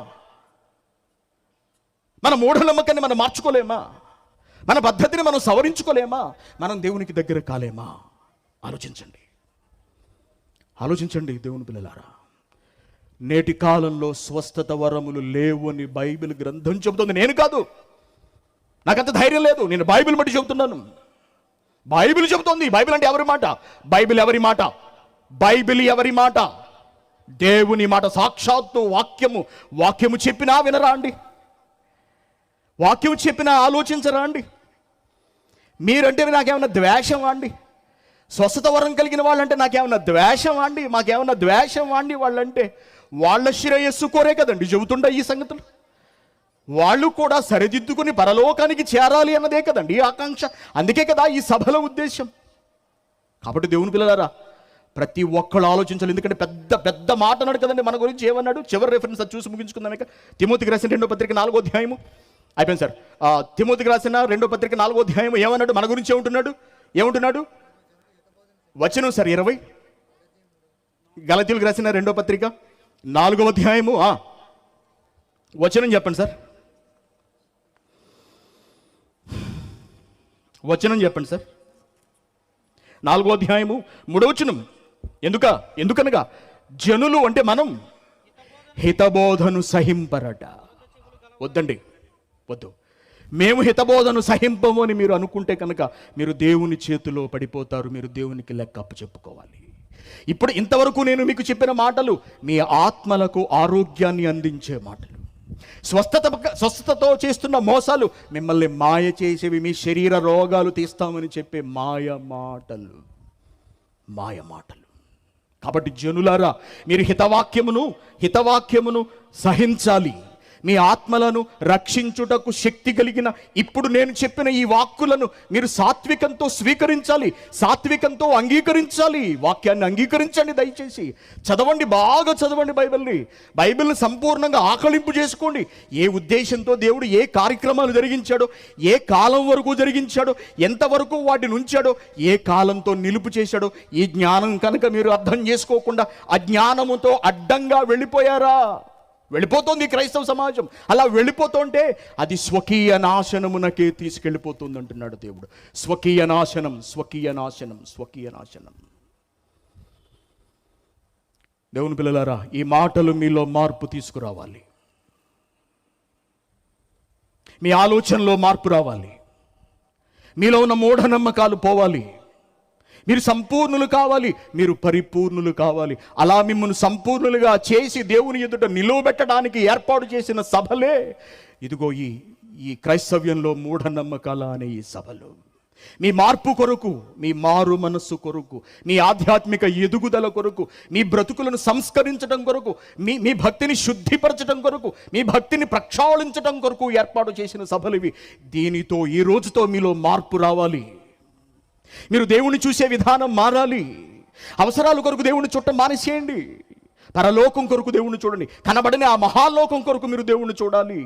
మన మూఢనమ్మకాన్ని మనం మార్చుకోలేమా? మన పద్ధతిని మనం సవరించుకోలేమా? మనం దేవునికి దగ్గర కాలేమా? ఆలోచించండి. ఆలోచించండి దేవుని పిల్లలారా. నేటి కాలంలో స్వస్థత వరములు లేవు అని బైబిల్ గ్రంథం చెబుతుంది. నేను కాదు, నాకంత ధైర్యం లేదు. నేను బైబిల్ బట్టి చెబుతున్నాను. బైబిల్ చెబుతోంది. బైబిల్ అంటే ఎవరి మాట? బైబిల్ ఎవరి మాట? బైబిల్ ఎవరి మాట? దేవుని మాట. సాక్షాత్తు వాక్యము చెప్పినా వినరా అండి? వాక్యం చెప్పినా ఆలోచించరా అండి? మీరంటే నాకేమన్నా ద్వేషం అండి? స్వస్థత వరం కలిగిన వాళ్ళంటే నాకేమన్నా ద్వేషం అండి? మాకేమన్నా ద్వేషం అండి వాళ్ళంటే? వాళ్ళ శ్రేయస్సు కోరే కదండి చెబుతుండ ఈ సంగతులు. వాళ్ళు కూడా సరిదిద్దుకుని పరలోకానికి చేరాలి అన్నదే కదండి ఆకాంక్ష. అందుకే కదా ఈ సభల ఉద్దేశం. కాబట్టి దేవుని పిల్లలారా, ప్రతి ఒక్కళ్ళు ఆలోచించాలి. ఎందుకంటే పెద్ద పెద్ద మాట అన్నాడు కదండి మన గురించి. ఏమన్నాడు? చివరి రెఫరెన్స్ అది చూసి ముగించుకుందాం. ఇక తిమోతికి రాసిన 2వ పత్రిక 4వ అధ్యాయము అయిపోయింది సార్. తిమోతికి రాసిన 2వ పత్రిక 4వ అధ్యాయం ఏమన్నాడు? మన గురించి ఏమంటున్నాడు? వచనం సార్ 20. గలతీయులకు రాసిన 2వ పత్రిక 4వ అధ్యాయము వచనం చెప్పండి సార్. వచనం చెప్పండి సార్. 4వ అధ్యాయము 3వ వచనం. ఎందుకనగా జనులు అంటే మనం హితబోధను సహింపరట. వద్దండి, వద్దు. మేము హితబోధను సహింపము అని మీరు అనుకుంటే కనుక మీరు దేవుని చేతిలో పడిపోతారు. మీరు దేవునికి లెక్క చెప్పుకోవాలి. ఇప్పుడు ఇంతవరకు నేను మీకు చెప్పిన మాటలు మీ ఆత్మలకు ఆరోగ్యాన్ని అందించే మాటలు. స్వస్థతతో చేస్తున్న మోసాలు మిమ్మల్ని మాయ చేసేవి. మీ శరీర రోగాలు తీస్తామని చెప్పే మాయ మాటలు. కాబట్టి జనులారా, మీరు హితవాక్యమును సహించాలి. మీ ఆత్మలను రక్షించుటకు శక్తి కలిగిన ఇప్పుడు నేను చెప్పిన ఈ వాక్కులను మీరు సాత్వికంతో స్వీకరించాలి, సాత్వికంతో అంగీకరించాలి. వాక్యాన్ని అంగీకరించండి. దయచేసి చదవండి, బాగా చదవండి బైబిల్ని సంపూర్ణంగా ఆకలింపు చేసుకోండి. ఏ ఉద్దేశంతో దేవుడు ఏ కార్యక్రమాలు జరిగించాడో, ఏ కాలం వరకు జరిగించాడో, ఎంతవరకు వాటిని ఉంచాడో, ఏ కాలంతో నిలుపు చేశాడో, ఈ జ్ఞానం కనుక మీరు అర్థం చేసుకోకుండా అజ్ఞానముతో అడ్డంగా వెళ్ళిపోతుంది క్రైస్తవ సమాజం. అలా వెళ్ళిపోతుంటే అది స్వకీయ నాశనమునకే తీసుకెళ్ళిపోతుంది అంటున్నాడు దేవుడు. స్వకీయ నాశనం. దేవుని పిల్లలారా, ఈ మాటలు మీలో మార్పు తీసుకురావాలి. మీ ఆలోచనలో మార్పు రావాలి. మీలో ఉన్న మూఢనమ్మకాలు పోవాలి. మీరు సంపూర్ణులు కావాలి, మీరు పరిపూర్ణులు కావాలి. అలా మిమ్మల్ని సంపూర్ణులుగా చేసి దేవుని ఎదుట నిలువబెట్టడానికి ఏర్పాటు చేసిన సభలే ఇదిగో ఈ క్రైస్తవ్యంలో మూఢనమ్మకాల అనే ఈ సభలు. మీ మార్పు కొరకు, మీ మారు మనస్సు కొరకు, మీ ఆధ్యాత్మిక ఎదుగుదల కొరకు, మీ బ్రతుకులను సంస్కరించడం కొరకు, మీ భక్తిని శుద్ధిపరచడం కొరకు, మీ భక్తిని ప్రక్షాళించడం కొరకు ఏర్పాటు చేసిన సభలు ఇవి. దీనితో ఈ రోజుతో మీలో మార్పు రావాలి. మీరు దేవుణ్ణి చూసే విధానం మారాలి. అవసరాల కొరకు దేవుణ్ణి చుట్టం మానేసేయండి. పరలోకం కొరకు దేవుణ్ణి చూడండి. కనబడని ఆ మహాలోకం కొరకు మీరు దేవుణ్ణి చూడాలి.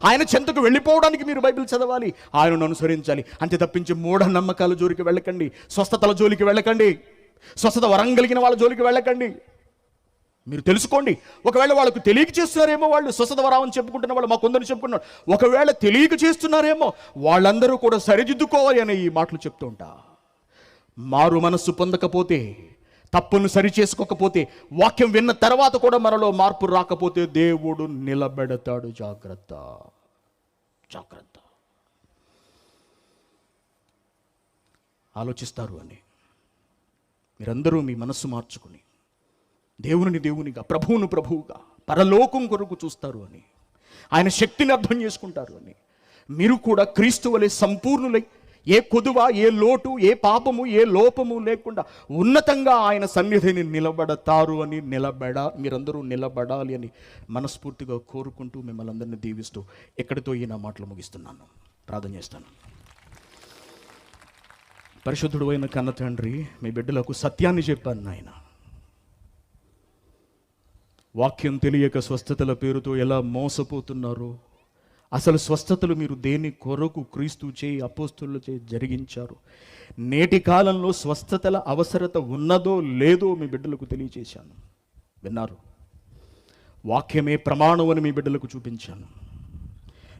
ఆయన చెంతకు వెళ్ళిపోవడానికి మీరు బైబిల్ చదవాలి, ఆయనను అనుసరించాలి. అంతే తప్పించి మూఢ నమ్మకాల జోలికి వెళ్ళకండి, స్వస్థతల జోలికి వెళ్ళకండి, స్వస్థత వరం కలిగిన వాళ్ళ జోలికి వెళ్ళకండి. మీరు తెలుసుకోండి, ఒకవేళ వాళ్ళకు తెలియక చేస్తున్నారేమో, వాళ్ళు స్వస్థత వరం అని చెప్పుకుంటున్న వాళ్ళు, మా కొందరు చెప్పుకున్నారు, ఒకవేళ తెలియక చేస్తున్నారేమో, వాళ్ళందరూ కూడా సరిదిద్దుకోవాలి అనే ఈ మాటలు చెప్తూ ఉంటా. మారు మనస్సు పొందకపోతే, తప్పును సరి చేసుకోకపోతే, వాక్యం విన్న తర్వాత కూడా మనలో మార్పు రాకపోతే దేవుడు నిలబెడతాడు. జాగ్రత్త, జాగ్రత్త. ఆలోచిస్తారు అని మీరందరూ మీ మనస్సు మార్చుకుని దేవుని దేవునిగా, ప్రభువును ప్రభువుగా, పరలోకం కొరకు చూస్తారు అని, ఆయన శక్తిని అర్థం చేసుకుంటారు అని, మీరు కూడా క్రీస్తు వలె సంపూర్ణులై ఏ కొదువ, ఏ లోటు, ఏ పాపము, ఏ లోపము లేకుండా ఉన్నతంగా ఆయన సన్నిధిని నిలబడతారు అని, మీరందరూ నిలబడాలి అని మనస్ఫూర్తిగా కోరుకుంటూ మిమ్మల్ని అందరినీ దీవిస్తూ ఎక్కడితో ఈ నా మాటలు ముగిస్తున్నాను. ప్రార్థన చేస్తాను. పరిశుద్ధుడు అయిన కన్న తండ్రి, మీ బిడ్డలకు సత్యాన్ని చెప్పాను నాయన. వాక్యం తెలియక స్వస్థతల పేరుతో ఎలా మోసపోతున్నారో, అసలు స్వస్థతలు మీరు దేని కొరకు క్రీస్తు చేయి, అపోస్తుల చేయి జరిగించారు. నేటి కాలంలో స్వస్థతల అవసరత ఉన్నదో లేదో మీ బిడ్డలకు తెలియచేశాను. విన్నారు. వాక్యమే ప్రమాణం అని మీ బిడ్డలకు చూపించాను.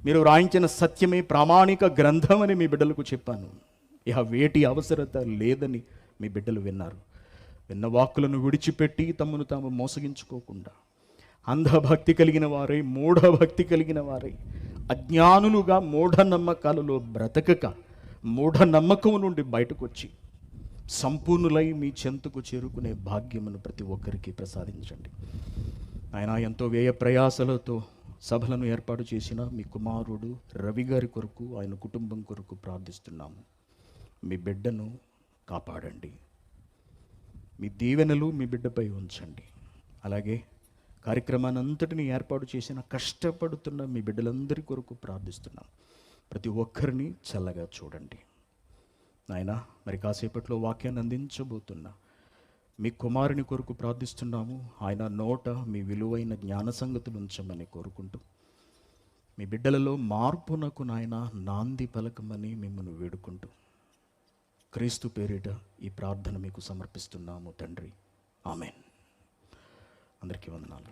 మీరు రాయించిన సత్యమే ప్రామాణిక గ్రంథం అని మీ బిడ్డలకు చెప్పాను. ఇహ వేటి అవసరత లేదని మీ బిడ్డలు విన్నారు. విన్న వాక్కులను విడిచిపెట్టి తమను తాము మోసగించుకోకుండా అంధభక్తి కలిగిన వారై, మూఢభక్తి కలిగిన వారై, అజ్ఞానులుగా మూఢనమ్మకాలలో బ్రతకక మూఢనమ్మకం నుండి బయటకు వచ్చి సంపూర్ణులై మీ చెంతకు చేరుకునే భాగ్యమును ప్రతి ఒక్కరికి ప్రసాదించండి. ఆయన ఎంతో వ్యయ ప్రయాసలతో సభలను ఏర్పాటు చేసిన మీ కుమారుడు రవి గారి కొరకు, ఆయన కుటుంబం కొరకు ప్రార్థిస్తున్నాము. మీ బిడ్డను కాపాడండి, మీ దీవెనలు మీ బిడ్డపై ఉంచండి. అలాగే కార్యక్రమాన్ని అంతటిని ఏర్పాటు చేసిన కష్టపడుతున్న మీ బిడ్డలందరి కొరకు ప్రార్థిస్తున్నాం. ప్రతి ఒక్కరిని చల్లగా చూడండి నాయన. మరి కాసేపట్లో వాక్యాన్ని అందించబోతున్నా మీ కుమారుని కొరకు ప్రార్థిస్తున్నాము. ఆయన నోట మీ విలువైన జ్ఞాన సంగతులు ఉంచమని కోరుకుంటూ, మీ బిడ్డలలో మార్పునకు నాయన నాంది పలకమని మిమ్మల్ని వేడుకుంటూ, క్రీస్తు పేరిట ఈ ప్రార్థన మీకు సమర్పిస్తున్నాము తండ్రి. ఆమెన్. అందరికీ వందనాలు.